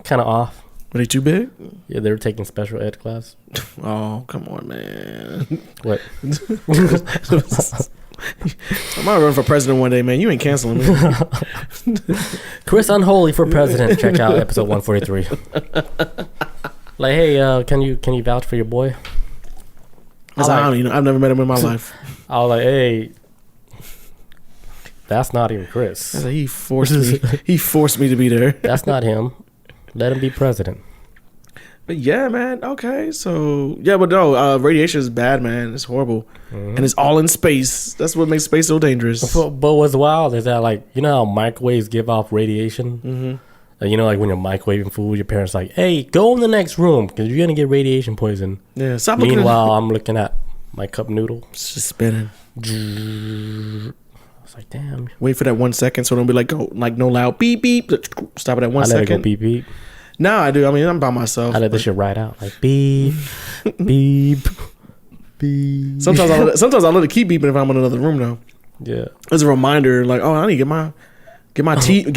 S1: kind of off.
S2: Were they too big?
S1: Yeah, they were taking special ed class.
S2: Oh, come on, man.
S1: What?
S2: I might run for president one day, man. You ain't canceling me.
S1: Chris Unholy for president. Check out episode 143. Like, hey, can you vouch for your boy?
S2: I've never met him in my life.
S1: I was like, hey, that's not even Chris.
S2: He forced me. He forced me to be there.
S1: That's not him. Let him be president.
S2: But yeah, man. Okay, so yeah, but no, radiation is bad, man. It's horrible, and it's all in space. That's what makes space so dangerous.
S1: But what's wild is that, like, you know how microwaves give off radiation. Like when you're microwaving food, your parents like, hey, go in the next room because you're gonna get radiation poison.
S2: Yeah. Stop.
S1: Meanwhile, I'm looking at my cup noodle.
S2: It's just spinning.
S1: I was like, damn.
S2: Wait for that 1 second so don't be like, go like no loud beep beep. Stop it at 1 second.
S1: I let it go beep beep.
S2: No, I do. I mean, I'm by myself.
S1: I let this shit ride out like beep, beep, beep.
S2: Sometimes I let it keep beeping if I'm in another room though.
S1: Yeah.
S2: As a reminder, like, oh, I need to get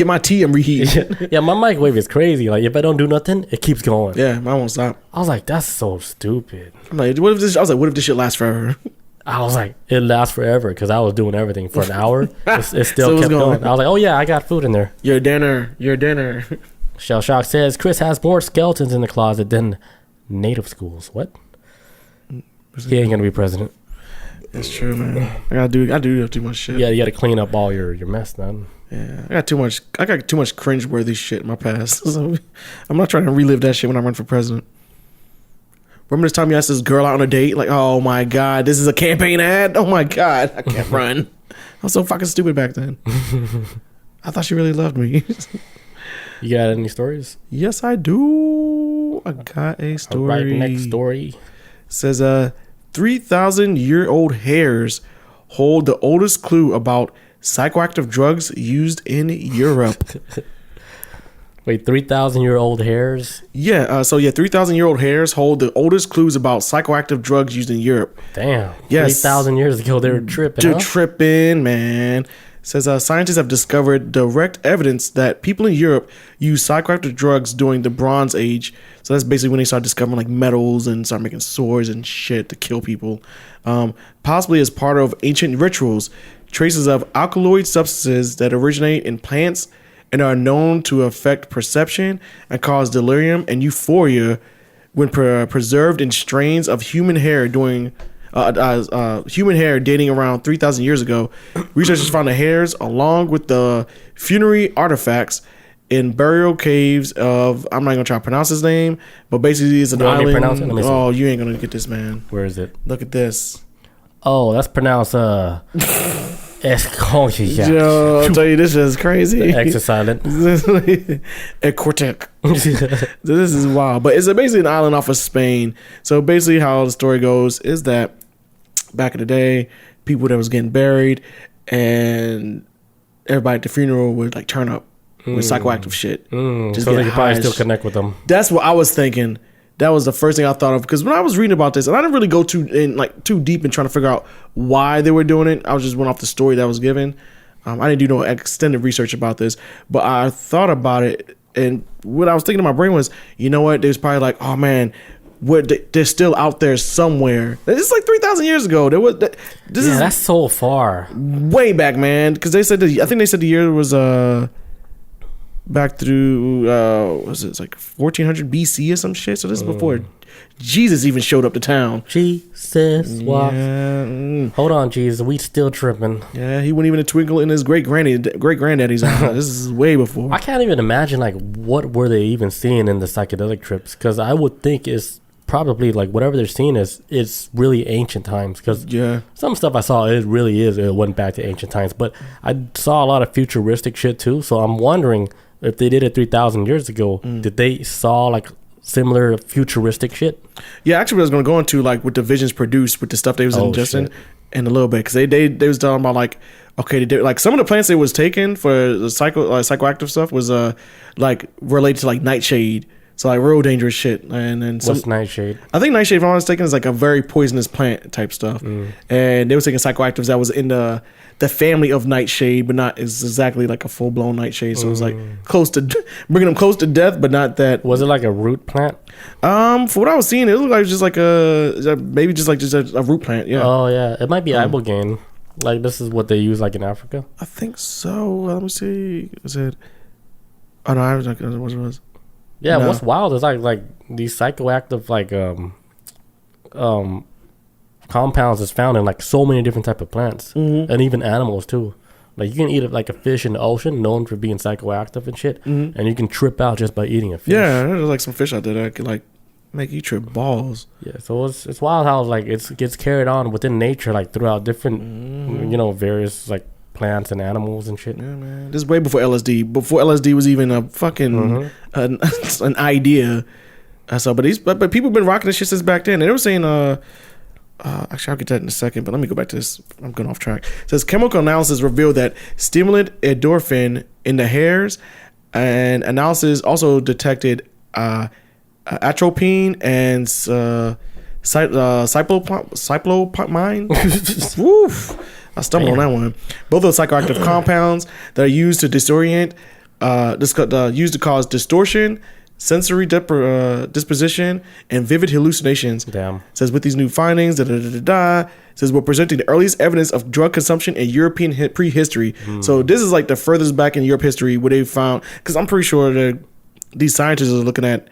S2: my tea and reheat.
S1: Yeah, my microwave is crazy. Like, if I don't do nothing, it keeps going.
S2: Yeah, mine won't stop.
S1: I was like, that's so stupid.
S2: I'm like, what if this shit lasts forever?
S1: I was like, it lasts forever because I was doing everything for an hour. It still kept going. I was like, oh yeah, I got food in there.
S2: Your dinner.
S1: Shell Shock says Chris has more skeletons in the closet than native schools. What? He ain't gonna be president.
S2: That's true, man. I do too much shit.
S1: Yeah, you got to clean up all your mess, man.
S2: Yeah, I got too much cringeworthy shit in my past. So I'm not trying to relive that shit when I run for president. Remember this time you asked this girl out on a date? Like, oh my god, this is a campaign ad? Oh my god, I can't run. I was so fucking stupid back then. I thought she really loved me.
S1: You got any stories?
S2: Yes, I do. I got a story.
S1: All right, next story.
S2: It says, 3,000-year-old hairs hold the oldest clue about psychoactive drugs used in Europe.
S1: Wait, 3,000-year-old hairs?
S2: Yeah, 3,000-year-old hairs hold the oldest clues about psychoactive drugs used in Europe.
S1: Damn.
S2: Yes.
S1: 3,000 years ago, they were tripping,
S2: They're tripping, man. It says, scientists have discovered direct evidence that people in Europe used psychoactive drugs during the Bronze Age. So that's basically when they started discovering like metals and started making swords and shit to kill people. Possibly as part of ancient rituals. Traces of alkaloid substances that originate in plants and are known to affect perception and cause delirium and euphoria when preserved in strains of human hair during human hair dating around 3,000 years ago. Researchers found the hairs along with the funerary artifacts in burial caves of, I'm not gonna try to pronounce his name, but basically it's an island. Oh, you ain't gonna get this, man.
S1: Where is it?
S2: Look at this.
S1: Oh, that's pronounced
S2: Yo, I'll tell you, this is crazy.
S1: The X is silent.
S2: Equatic. This is wild. But it's basically an island off of Spain. So basically how the story goes is that back in the day, people that was getting buried and everybody at the funeral would like turn up with psychoactive shit.
S1: Just so they could probably still connect with them.
S2: That's what I was thinking. That was the first thing I thought of, because when I was reading about this, and I didn't really go too deep in trying to figure out why they were doing it. I was just went off the story that was given. I didn't do no extended research about this, but I thought about it, and what I was thinking in my brain was, you know what? There's probably like, oh man, they're still out there somewhere. It's like 3,000 years ago.
S1: That's so far,
S2: way back, man. Because I think they said the year was back through was it like 1400 BC or some shit. So this is before Jesus even showed up to town.
S1: Jesus walks.
S2: Yeah.
S1: Hold on, Jesus, we still tripping.
S2: Yeah, he wasn't even a twinkle in his great granddaddy's eye. This is way before.
S1: I can't even imagine like what were they even seeing in the psychedelic trips, because I would think it's probably like whatever they're seeing it's really ancient times, because some stuff I saw it went back to ancient times, but I saw a lot of futuristic shit too. So I'm wondering if they did it 3,000 years ago, did they saw like similar futuristic shit?
S2: Yeah, actually, I was going to go into like what the visions produced with the stuff they was ingesting in a little bit, because they was talking about like, okay, they did, like some of the plants they was taking for the psychoactive stuff was like related to like nightshade. So like real dangerous shit. And then
S1: what's nightshade? I
S2: think nightshade, if I'm not mistaken, is like a very poisonous plant type stuff. And they were taking psychoactives that was in the family of nightshade, but not exactly like a full blown nightshade. So it was like close to bringing them close to death, but not that.
S1: Was it like a root plant?
S2: For what I was seeing, it looked like just like a root plant. Yeah.
S1: Oh yeah, it might be ibogaine. Like this is what they use like in Africa.
S2: I think so. Let me see. Is it? Oh no, I was not. What it was.
S1: Yeah, no. What's wild is like these psychoactive like compounds is found in like so many different type of plants and even animals too. Like you can eat like a fish in the ocean, known for being psychoactive and shit, and you can trip out just by eating a fish.
S2: Yeah, there's like some fish out there that could like make you trip balls.
S1: Yeah, so it's wild how like it gets carried on within nature, like throughout different various like plants and animals and shit.
S2: Yeah, man. This is way before LSD. Before LSD was even a fucking an idea. But people have been rocking this shit since back then. And they were saying, actually, I'll get that in a second. But let me go back to this. I'm going off track. It says chemical analysis revealed that stimulant endorphin in the hairs, and analysis also detected atropine and cyclopamine. Woof. I stumbled on that one. Both of the psychoactive compounds that are used to disorient, used to cause distortion, sensory disposition, and vivid hallucinations.
S1: Damn.
S2: It says with these new findings, it says we're presenting the earliest evidence of drug consumption in European prehistory. So this is like the furthest back in Europe history where they found, because I'm pretty sure that these scientists are looking at.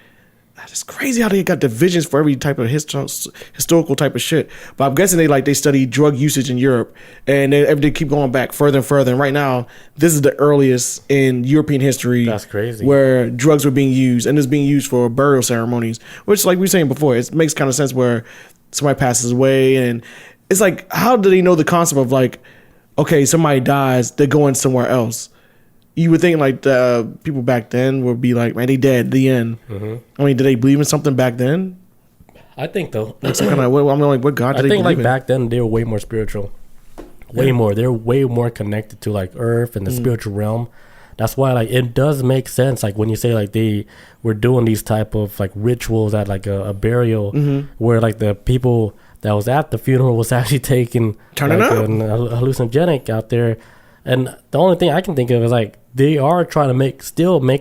S2: It's crazy how they got divisions for every type of historical type of shit. But I'm guessing they study drug usage in Europe, and they keep going back further and further. And right now, this is the earliest in European history.
S1: That's crazy.
S2: Where drugs were being used, and it's being used for burial ceremonies. Which, like we were saying before, it makes kind of sense where somebody passes away, and it's like, how do they know the concept of like, okay, somebody dies, they're going somewhere else? You would think like the people back then would be like, man, they dead, the end. I mean, did they believe in something back then?
S1: I think though.
S2: Like some kind of, I'm like, what God did they believe in?
S1: I think like back then they were way more spiritual. Way more. They're way more connected to like earth and the spiritual realm. That's why like it does make sense. Like when you say like they were doing these type of like rituals at like a burial where like the people that was at the funeral was actually taking like a hallucinogenic out there. And the only thing I can think of is like they are trying to make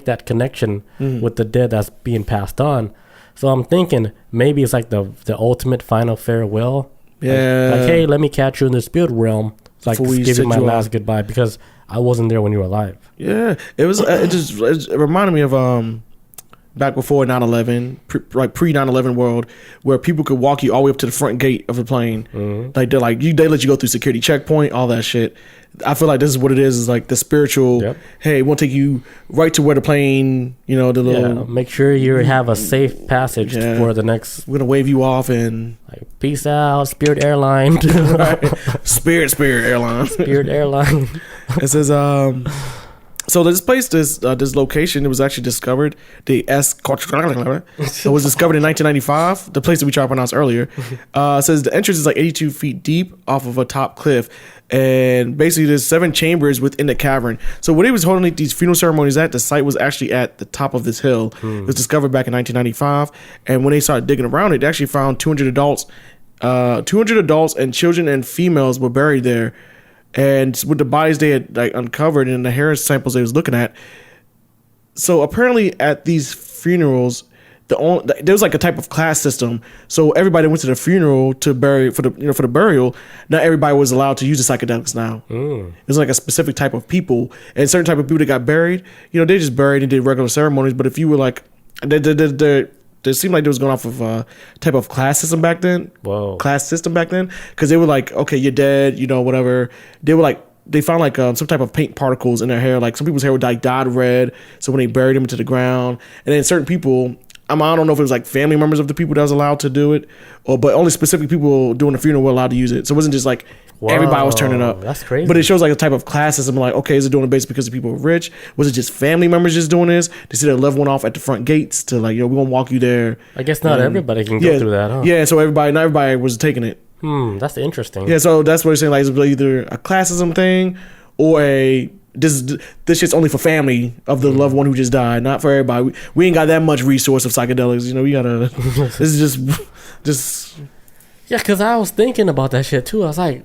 S1: that connection with the dead that's being passed on. So I'm thinking maybe it's like the ultimate final farewell.
S2: Yeah.
S1: Like hey, let me catch you in the spirit realm. It's like give you my last goodbye because I wasn't there when you were alive.
S2: Yeah. It was. It reminded me of back before 9/11, like pre 9/11 world, where people could walk you all the way up to the front gate of the plane. Like they let you go through security checkpoint, all that shit. I feel like this is what it is like the spiritual. Hey, we'll take you right to where the plane, the little.
S1: Make sure you have a safe passage for the next.
S2: We're gonna wave you off and
S1: like peace out, Spirit Airline.
S2: Spirit Airline.
S1: Spirit Airline.
S2: It says so this place, this location, it was actually discovered. It was discovered in 1995. The place that we tried to pronounce earlier. Says the entrance is like 82 feet deep off of a top cliff, and basically there's 7 chambers within the cavern. So when they was holding these funeral ceremonies the site was actually at the top of this hill. It was discovered back in 1995, and when they started digging around it, they actually found 200 adults and children and females were buried there. And with the bodies they had like uncovered and the hair samples they was looking at, so apparently at these funerals, there was like a type of class system. So everybody went to the funeral to bury for the burial. Not everybody was allowed to use the psychedelics now. It was like a specific type of people, and certain type of people that got buried, they just buried and did regular ceremonies. But if you were like, they seemed like they was going off of a type of class system back then.
S1: Whoa.
S2: Class system back then, because they were like, okay, you're dead, whatever. They were like, they found like some type of paint particles in their hair. Like some people's hair would like dyed red. So when they buried them into the ground, and then certain people, I don't know if it was like family members of the people that was allowed to do it, but only specific people doing the funeral were allowed to use it. So it wasn't just like everybody was turning up.
S1: That's crazy.
S2: But it shows like a type of class system. Like, okay, is it doing it based because the people are rich? Was it just family members just doing this? They see their loved one off at the front gates to like, we're gonna walk you there.
S1: I guess not everybody can go through that, huh?
S2: Yeah, so not everybody was taking it.
S1: That's interesting.
S2: Yeah, so that's what you're saying. Like, it's either a classism thing or this shit's only for family of the loved one who just died, not for everybody. We ain't got that much resource of psychedelics. We gotta. This is just.
S1: Yeah, because I was thinking about that shit too. I was like,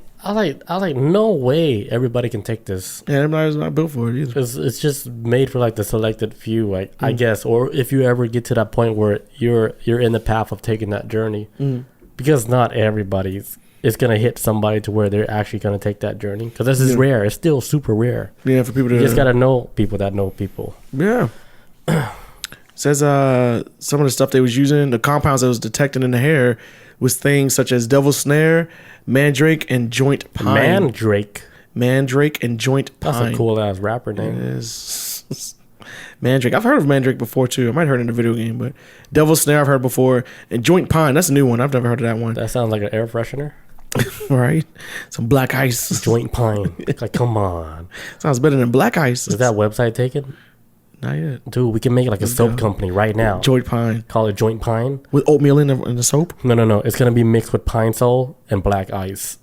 S1: no way everybody can take this.
S2: Yeah, everybody's not built for it either.
S1: Because it's just made for like the selected few, like I guess, or if you ever get to that point where you're in the path of taking that journey, because not everybody's. It's gonna hit somebody to where they're actually gonna take that journey, because this is rare. It's still super rare.
S2: Yeah, for people to.
S1: You just gotta know people that know people.
S2: Yeah. Says some of the stuff they was using, the compounds that was detected in the hair, was things such as devil's snare, mandrake, and joint pine. Mandrake and joint pine.
S1: That's a cool ass rapper name.
S2: It is. Mandrake. I've heard of Mandrake before too. I might have heard it in a video game, but devil's snare I've heard before, and joint pine. That's a new one. I've never heard of that one.
S1: That sounds like an air freshener.
S2: Right? Some black ice.
S1: Joint pine. Like, come on.
S2: Sounds better than black ice.
S1: Is that website taken?
S2: Not yet.
S1: Dude, we can make like a soap company right now.
S2: Joint pine.
S1: Call it Joint Pine.
S2: With oatmeal in the soap?
S1: No. It's going to be mixed with pine sol and black ice.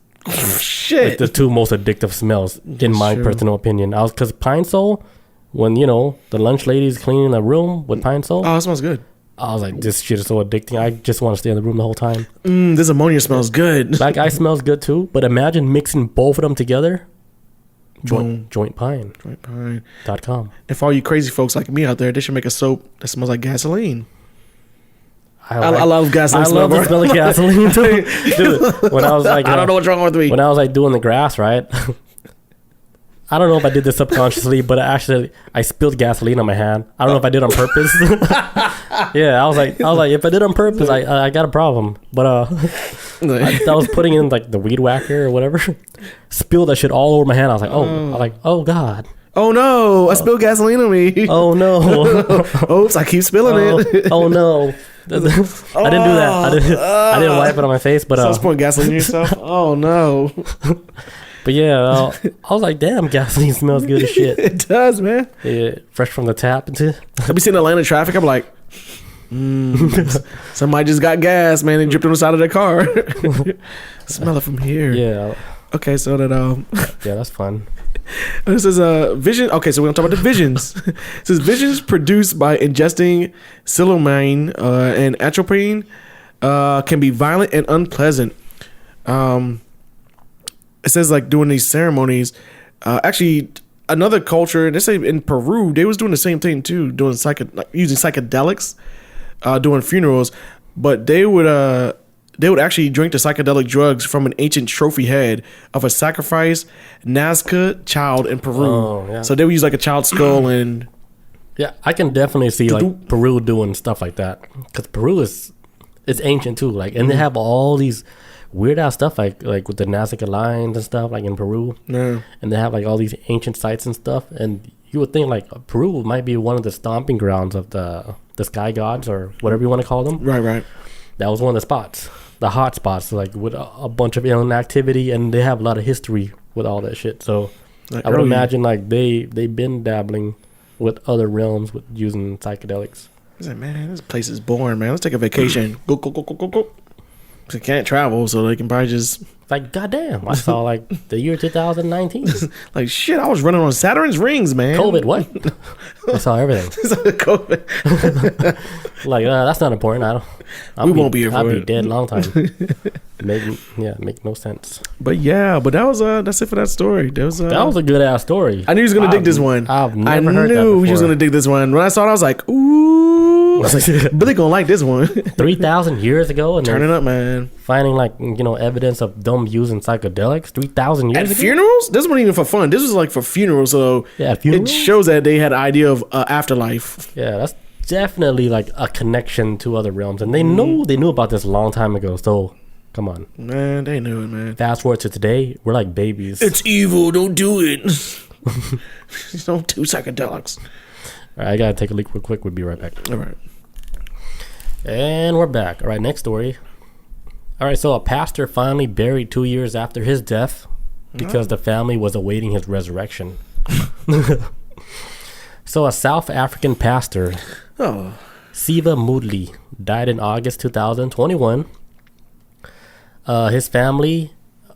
S2: Shit.
S1: Like the two most addictive smells, in my personal opinion. Because pine sol, when, the lunch lady's cleaning the room with pine sol.
S2: Oh, it smells good.
S1: I was like, this shit is so addicting. I just want to stay in the room the whole time.
S2: This ammonia smells good.
S1: Black ice smells good too, but imagine mixing both of them together. Joint pine. Jointpine.com.
S2: And for all you crazy folks like me out there, they should make a soap that smells like gasoline. I love gasoline.
S1: I love the smell of gasoline too. Dude, when I was like,
S2: I don't know what's wrong with me.
S1: When I was like doing the grass, right? I don't know if I did this subconsciously, but I spilled gasoline on my hand. I don't know if I did it on purpose. Yeah, I was like, if I did it on purpose, I got a problem. But I was putting in like the weed whacker or whatever, spilled that shit all over my hand. I was like, oh god.
S2: Oh no! I spilled gasoline on me.
S1: Oh no!
S2: Oops! I keep spilling it.
S1: Oh no! I didn't do that. I didn't wipe it on my face, but
S2: I was pouring gasoline on yourself. Oh no!
S1: But yeah, I was like, damn, gasoline smells good as shit.
S2: It does, man.
S1: Yeah, fresh from the tap.
S2: I be seeing Atlanta traffic. I'm like, somebody just got gas, man, and dripped on the side of their car. Smell it from here.
S1: Yeah.
S2: Okay, so that
S1: yeah, that's fun.
S2: This is a vision. Okay, so we're gonna talk about the visions. It says visions produced by ingesting psilocybin and atropine can be violent and unpleasant. It says like doing these ceremonies. Actually, another culture, they say in Peru, they was doing the same thing too, doing using psychedelics, doing funerals, but they would actually drink the psychedelic drugs from an ancient trophy head of a sacrificed Nazca child in Peru.
S1: Oh, yeah.
S2: So they would use like a child's skull and.
S1: Yeah, I can definitely see like Peru doing stuff like that, because Peru it's ancient too, like, and they have all these weird ass stuff like with the Nazca lines and stuff like in Peru.
S2: Yeah.
S1: And they have like all these ancient sites and stuff, and you would think like Peru might be one of the stomping grounds of the sky gods or whatever you want to call them.
S2: Right.
S1: That was one of the spots, the hot spots, like with a bunch of alien activity, and they have a lot of history with all that shit. So like I would imagine like they've been dabbling with other realms with using psychedelics.
S2: I was like, man, this place is boring, man. Let's take a vacation. Go. They can't travel, so they can probably just
S1: like, goddamn, I saw like the year 2019.
S2: Like shit, I was running on Saturn's rings, man.
S1: COVID, what? I saw everything.
S2: COVID.
S1: Like that's not important.
S2: We won't be here for
S1: I'll
S2: it.
S1: be dead long time. Make no sense.
S2: But yeah, that was that's it for that story. That was
S1: a good ass story.
S2: I knew he was gonna dig this one.
S1: I've never heard that
S2: I knew
S1: before.
S2: he was gonna dig this one. When I saw it, I was like, ooh. Billy gonna like this one.
S1: 3,000 years ago, and
S2: Turn it up, man.
S1: finding like evidence of them using psychedelics 3,000 years
S2: At
S1: ago.
S2: funerals? This wasn't even for fun. This was like for funerals. So
S1: Yeah, funerals?
S2: it shows that they had an idea of afterlife.
S1: Yeah, that's definitely like a connection to other realms, and they knew about this a long time ago. So come on,
S2: Man, they knew it, man.
S1: fast forward to today, we're like babies.
S2: It's evil. Don't do it. Don't do psychedelics.
S1: All right, I gotta take a leak real quick. We'll be right back.
S2: All right.
S1: And we're back. All right, next story. All right, so a pastor finally buried 2 years after his death because the family was awaiting his resurrection. So a South African pastor, Siva Moodley, died in August 2021. His family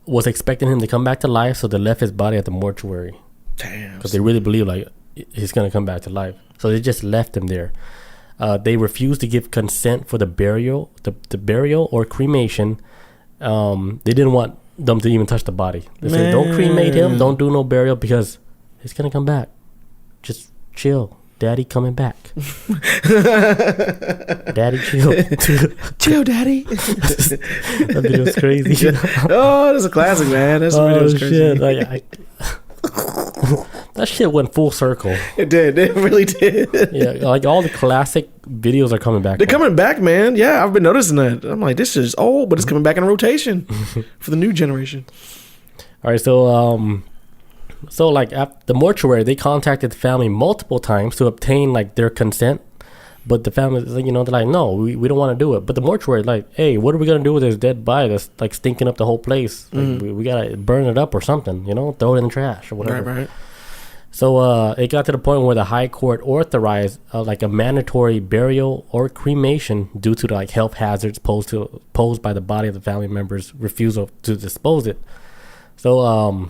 S1: was expecting him to come back to life, so they left his body at the mortuary.
S2: Damn.
S1: Because they really believe like he's gonna come back to life, so they just left him there. They refused to give consent for the burial, the burial or cremation. They didn't want them to even touch the body. They said, "Don't cremate him. Don't do no burial because he's gonna come back. Just chill, Daddy coming back. Daddy chill,
S2: chill, Daddy."
S1: That video's crazy.
S2: Oh, that's a classic, man. That's video's crazy.
S1: Shit. Like, that shit went full circle.
S2: It did. It really did.
S1: Yeah, like all the classic videos are coming back.
S2: They're coming back, man. Yeah, I've been noticing that. I'm like, this is old, but it's coming back in rotation for the new generation.
S1: All right, so like at the mortuary, they contacted the family multiple times to obtain like their consent, but the family, they're like, no, we don't want to do it. But the mortuary, like, hey, what are we gonna do with this dead body that's like stinking up the whole place? Like, we gotta burn it up or something, throw it in the trash or whatever.
S2: Right.
S1: So it got to the point where the high court authorized like a mandatory burial or cremation due to the like health hazards posed by the body of the family members' refusal to dispose it. So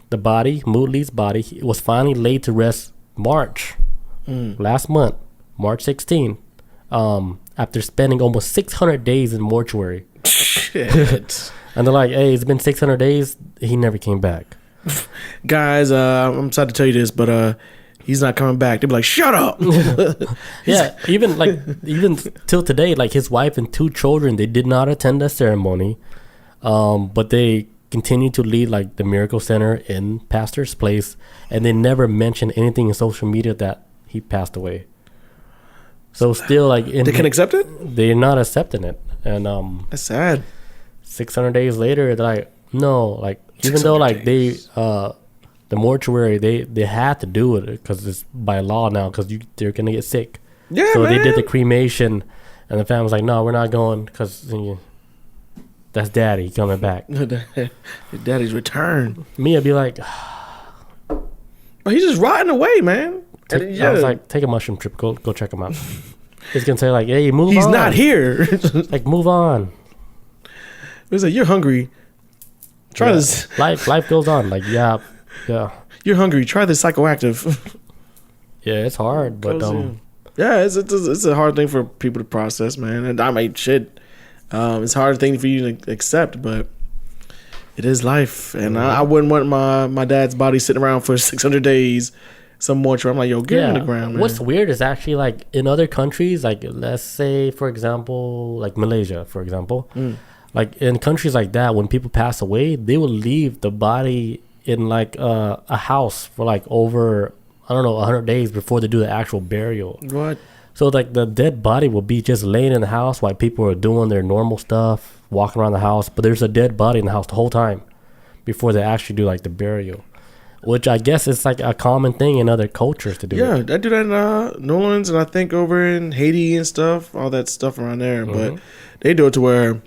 S1: the body, Moodley's body, was finally laid to rest last month, March 16th, after spending almost 600 days in mortuary.
S2: Shit.
S1: And they're like, hey, it's been 600 days. He never came back.
S2: Guys, I'm sad to tell you this, but he's not coming back. They'll be like, shut up.
S1: Yeah, even till today, like his wife and 2 children, they did not attend the ceremony, but they continue to lead like the Miracle Center in Pastor's Place, and they never mentioned anything in social media that he passed away. So still, like,
S2: they can accept it.
S1: They're not accepting it, and
S2: that's sad.
S1: 600 days later, they're like, no, like even though like days. The mortuary, they had to do it because it's by law now because they're gonna get sick.
S2: Yeah,
S1: so
S2: man.
S1: they did the cremation, and the family's like, no, we're not going because that's Daddy coming back.
S2: Daddy's return.
S1: Me, I'd be like,
S2: but he's just rotting away, man.
S1: I was like, take a mushroom trip, go check him out. He's gonna say like, hey, move on.
S2: He's not here.
S1: Like, move on.
S2: He's like, you're hungry. Try this.
S1: Life goes on. Like, yeah.
S2: You're hungry. Try this psychoactive.
S1: Yeah, it's hard, but
S2: yeah, it's a hard thing for people to process, man. And I mean, shit, it's a hard thing for you to accept, but it is life. And I wouldn't want my dad's body sitting around for 600 days. Some mortuary. I'm like, yo, get in the ground, man.
S1: What's weird is actually like in other countries, like let's say for example, like Malaysia, for example, like in countries like that, when people pass away, they will leave the body in like a house for like over 100 days before they do the actual burial.
S2: What?
S1: So like the dead body will be just laying in the house while people are doing their normal stuff, walking around the house, but there's a dead body in the house the whole time before they actually do like the burial, which I guess is like a common thing in other cultures to do.
S2: Yeah, I do that in New Orleans, and I think over in Haiti and stuff, all that stuff around there. But they do it to where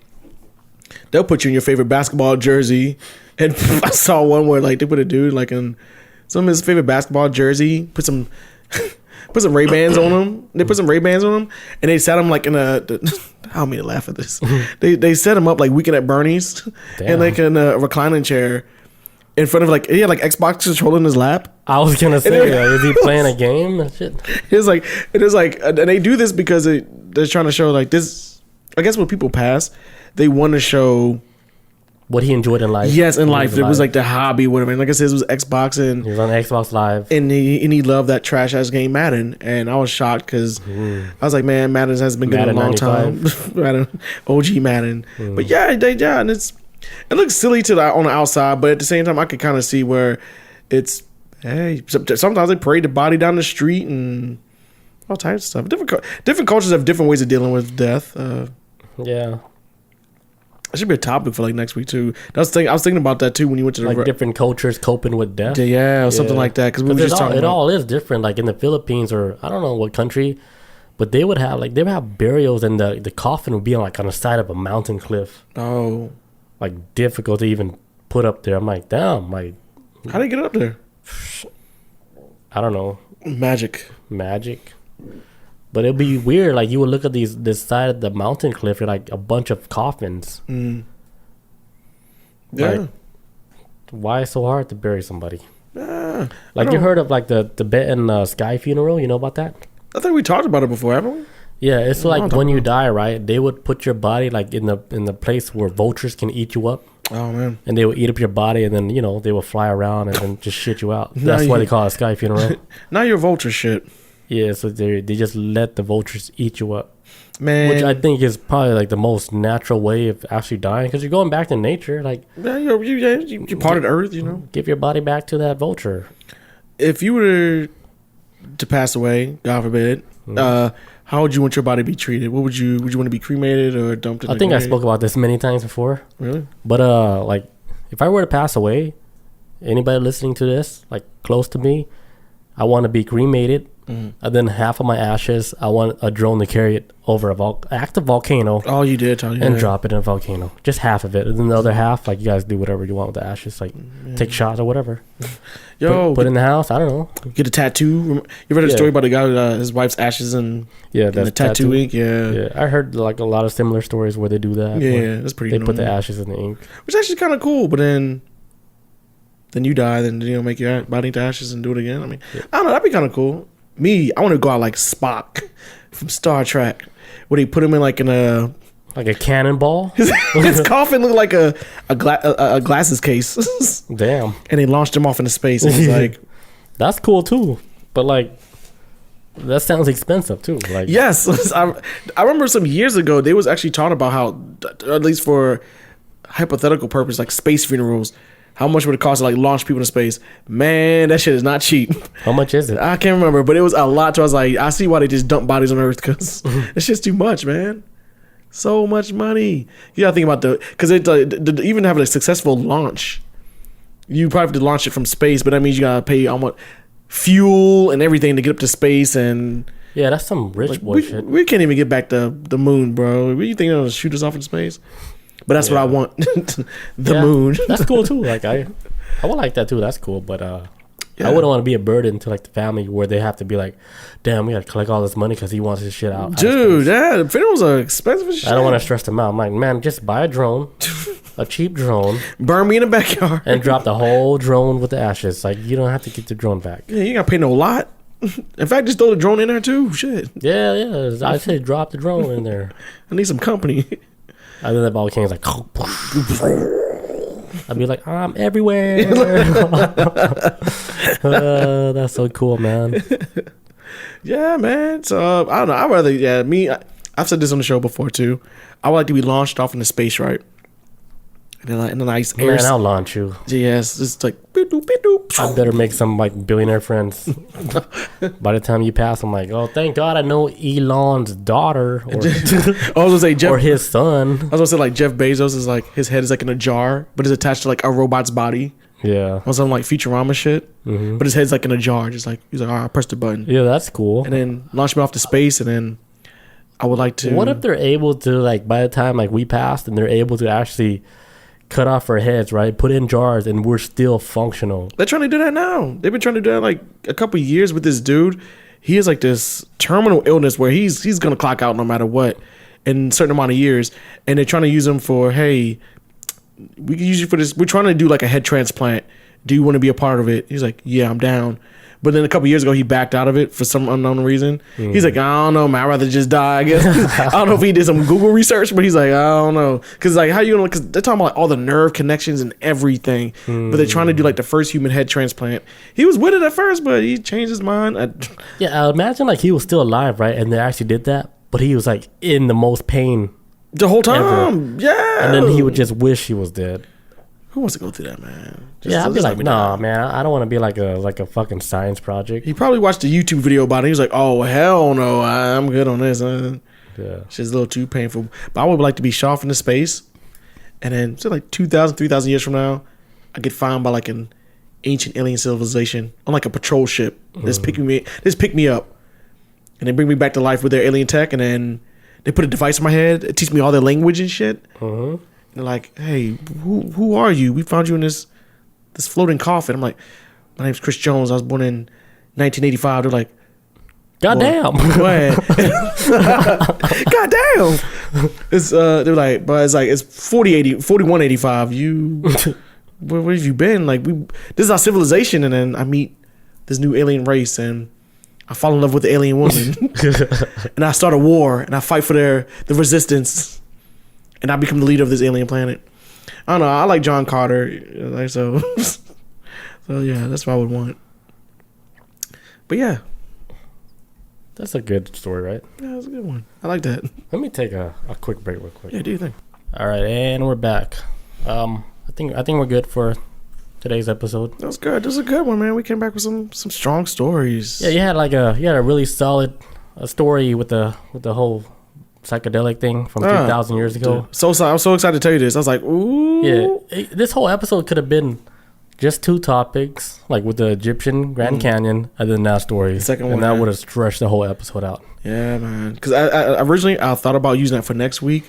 S2: they'll put you in your favorite basketball jersey. And I saw one where like they put a dude like in some of his favorite basketball jersey, put some Ray-Bans on him. They put some Ray-Bans on him, and they sat him like in I don't mean to laugh at this. They set him up like Weekend at Bernie's, and like in a reclining chair in front of like he had like Xbox controller in his lap.
S1: I was gonna say, is he playing a game? Shit.
S2: And they do this because they're trying to show like this. I guess when people pass, they want to show
S1: what he enjoyed in life.
S2: Yes, in life. It was like the hobby, whatever. And like I said, it was Xboxing.
S1: He was on Xbox Live.
S2: And he loved that trash ass game Madden. And I was shocked because I was like, man, Madden has been good in a long 95. Time. Madden, OG Madden. But yeah, and it looks silly on the outside, but at the same time, I could kind of see where it's, hey, sometimes they parade the body down the street and all types of stuff. Different cultures have different ways of dealing with death.
S1: Yeah.
S2: It should be a topic for like next week too. I was thinking about that too when you went to the
S1: different cultures coping with death.
S2: Yeah, or something like that. Because we were just talking.
S1: It all is different. Like in the Philippines or I don't know what country, but they would have burials and the coffin would be on the side of a mountain cliff.
S2: Oh,
S1: like difficult to even put up there. I'm like, damn. Like,
S2: how do you get up there?
S1: I don't know.
S2: Magic.
S1: But it'd be weird. Like you would look at this side of the mountain cliff, you're like a bunch of coffins.
S2: Yeah.
S1: Like, why is it so hard to bury somebody? Like you heard of like the Tibetan sky funeral? You know about that?
S2: I think we talked about it before, haven't we?
S1: Yeah, it's like when you die, right? They would put your body like in the place where vultures can eat you up.
S2: Oh man!
S1: And they would eat up your body, and then they would fly around and then just shit you out. That's why they call it a sky funeral.
S2: Now you're vulture shit.
S1: Yeah, so they just let the vultures eat you up,
S2: man.
S1: Which I think is probably like the most natural way of actually dying because you're going back to nature. Like,
S2: yeah, you're part of the earth,
S1: Give your body back to that vulture.
S2: If you were to pass away, God forbid, how would you want your body to be treated? What would you want to be cremated or dumped in?
S1: I think I spoke about this many times before.
S2: Really?
S1: But like, if I were to pass away, anybody listening to this, like close to me, I want to be cremated. And then half of my ashes, I want a drone to carry it over active volcano.
S2: Oh, you did, Tony.
S1: And drop it in a volcano. Just half of it. And then the other half, like, you guys do whatever you want with the ashes. Like, take shots or whatever.
S2: Yo.
S1: Put in the house. I don't know.
S2: Get a tattoo. You read a story about a guy with his wife's ashes and the tattoo ink? Yeah.
S1: I heard, like, a lot of similar stories where they do that.
S2: Yeah, that's pretty
S1: They put the ashes in the ink.
S2: Which is actually kind of cool, but then you die, then, make your body into ashes and do it again. I mean, I don't know. That'd be kind of cool. Me, I want to go out like Spock from Star Trek, where they put him in like a
S1: cannonball.
S2: His coffin looked like a glasses case.
S1: Damn.
S2: And they launched him off into space. And it's like,
S1: that's cool too, but like that sounds expensive too. Like,
S2: yes, I remember some years ago they was actually talking about how, at least for hypothetical purpose, like space funerals. How much would it cost to like launch people into space? Man, that shit is not cheap.
S1: How much is it?
S2: I can't remember, but it was a lot. So I was like, I see why they just dump bodies on Earth because it's just too much, man. So much money. You gotta think about because to even have a successful launch, you probably have to launch it from space, but that means you gotta pay fuel and everything to get up to space and.
S1: Yeah, that's some rich boy shit.
S2: We can't even get back to the moon, bro. You think they're gonna shoot us off in space? But that's what I want. The moon.
S1: That's cool too. Like I would like that too. That's cool. But I wouldn't want to be a burden to like the family where they have to be like, damn, we got to collect all this money because he wants his shit out.
S2: Dude, the funerals are expensive as shit.
S1: I don't want to stress them out. I'm like, man, just buy a drone, a cheap drone.
S2: Burn me in the backyard.
S1: And drop the whole drone with the ashes. Like, you don't have to get the drone back.
S2: Yeah, you got to pay no lot. In fact, just throw the drone in there too. Shit.
S1: Yeah. I say drop the drone in there.
S2: I need some company.
S1: And then the volcano's like, I'd be like, I'm everywhere. That's so cool, man.
S2: Yeah, man. So I don't know. I'd rather, I've said this on the show before too. I would like to be launched off into space, right? And in a nice air.
S1: Man, I'll launch you.
S2: Yes, it's like. I
S1: better make some like billionaire friends. By the time you pass, I'm like, oh, thank God I know Elon's daughter, or,
S2: I was gonna say Jeff,
S1: or his son.
S2: I was gonna say like Jeff Bezos is like his head is like in a jar, but it's attached to like a robot's body.
S1: Yeah,
S2: on some like Futurama shit. But his head's like in a jar, just like he's like, all right, I press the button.
S1: Yeah, that's cool.
S2: And then launch me off to space, and then I would like to.
S1: What if they're able to like by the time like we passed, and they're able to actually cut off our heads, right? Put in jars, and we're still functional.
S2: They're trying to do that now. They've been trying to do that like a couple of years with this dude. He has like this terminal illness where he's gonna clock out no matter what in a certain amount of years, and they're trying to use him for, hey, we can use you for this. We're trying to do like a head transplant. Do you want to be a part of it? He's like, yeah, I'm down. But then a couple years ago, he backed out of it for some unknown reason. He's like, I don't know, man. I'd rather just die, I guess. I don't know if he did some Google research, but he's like, I don't know. Because, like, how you going to, because they're talking about like, all the nerve connections and everything. But they're trying to do, like, the first human head transplant. He was with it at first, but he changed his mind.
S1: Yeah, imagine, like, he was still alive, right? And they actually did that. But he was, like, in the most pain.
S2: The whole time.
S1: Ever.
S2: Yeah.
S1: And then he would just wish he was dead.
S2: Who wants to go through that, man?
S1: I'd be like, nah, man, I don't want to be like a fucking science project.
S2: He probably watched a YouTube video about it. He was like, oh, hell no, I'm good on this. Yeah. It's just a little too painful. But I would like to be shot into space. And then, so like 2,000, 3,000 years from now, I get found by like an ancient alien civilization on like a patrol ship. Just pick me up. And they bring me back to life with their alien tech. And then they put a device in my head. It teach me all their language and shit. They're like, hey, who are you? We found you in this floating coffin. I'm like, my name's Chris Jones. I was born in 1985. They're like,
S1: goddamn.
S2: Goddamn. It's they're like, but it's like it's 4185. You where have you been? Like this is our civilization, and then I meet this new alien race and I fall in love with the alien woman. And I start a war and I fight for the resistance. And I become the leader of this alien planet. I don't know. I like John Carter. Like, so yeah, that's what I would want. But yeah.
S1: That's a good story, right?
S2: Yeah, that's a good one. I like that.
S1: Let me take a quick break real quick.
S2: Yeah, do you think?
S1: All right, and we're back. I think we're good for today's episode.
S2: That was good. That was a good one, man. We came back with some strong stories.
S1: Yeah, you had a really solid story with the whole psychedelic thing from 2,000 years ago.
S2: Dude. So I'm so excited to tell you this. I was like, ooh.
S1: Yeah, this whole episode could have been just two topics, like with the Egyptian Grand Canyon and then that story. The second one. And that would have stretched the whole episode out.
S2: Yeah, man. Because I originally I thought about using that for next week.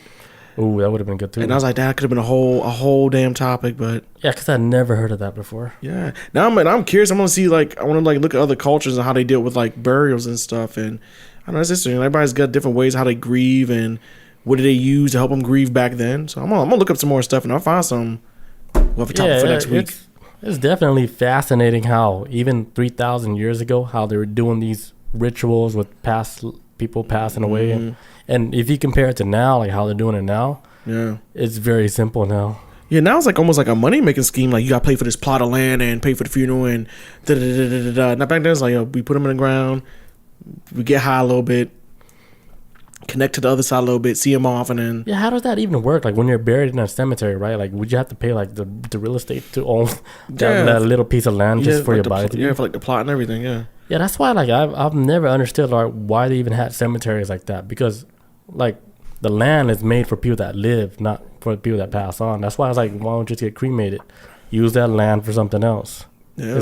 S1: Ooh, that would have been good too.
S2: And I was like, that could have been a whole damn topic, but
S1: yeah, because I never heard of that before.
S2: Yeah. Now I'm curious. I want to see look at other cultures and how they deal with like burials and stuff. And I know it's interesting. Everybody's got different ways how they grieve and what do they use to help them grieve back then. So I'm gonna look up some more stuff and I'll find some. We'll have a topic for next week.
S1: It's definitely fascinating how even 3,000 years ago, how they were doing these rituals with past people passing away. And if you compare it to now, like how they're doing it now, yeah, it's very simple now.
S2: Yeah, now it's like almost like a money making scheme. Like you got to pay for this plot of land and pay for the funeral and da da da da da. Now back then it's like, we put them in the ground, we get high a little bit, connect to the other side a little bit, see them off, and then
S1: yeah. How does that even work? Like when you're buried in a cemetery, right? Like would you have to pay like the real estate to own that little piece of land just for your body?
S2: Yeah, for like the plot and everything. Yeah.
S1: Yeah, that's why like I've never understood like why they even had cemeteries like that, because like the land is made for people that live, not for people that pass on. That's why I was like, why don't you just get cremated? Use that land for something else. Yeah.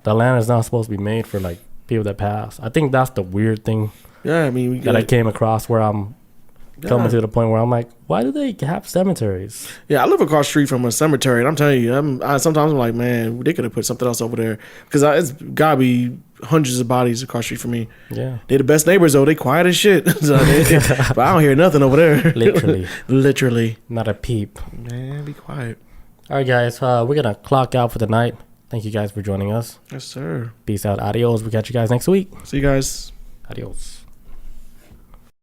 S1: The land is not supposed to be made for like people that pass. I think that's the weird thing.
S2: Yeah, I mean,
S1: I came across where I'm coming to the point where I'm like, why do they have cemeteries?
S2: Yeah, I live across the street from a cemetery, and I'm telling you, sometimes I'm like, man, they could have put something else over there, because it's gotta be hundreds of bodies across the street from me. Yeah, they're the best neighbors though. They quiet as shit, but I don't hear nothing over there. Literally,
S1: not a peep.
S2: Man, be quiet.
S1: All right, guys, we're gonna clock out for the night. Thank you guys for joining us.
S2: Yes, sir.
S1: Peace out. Adios. We'll catch you guys next week.
S2: See you guys.
S1: Adios.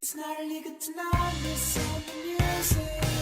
S3: It's not illegal to not listen to music.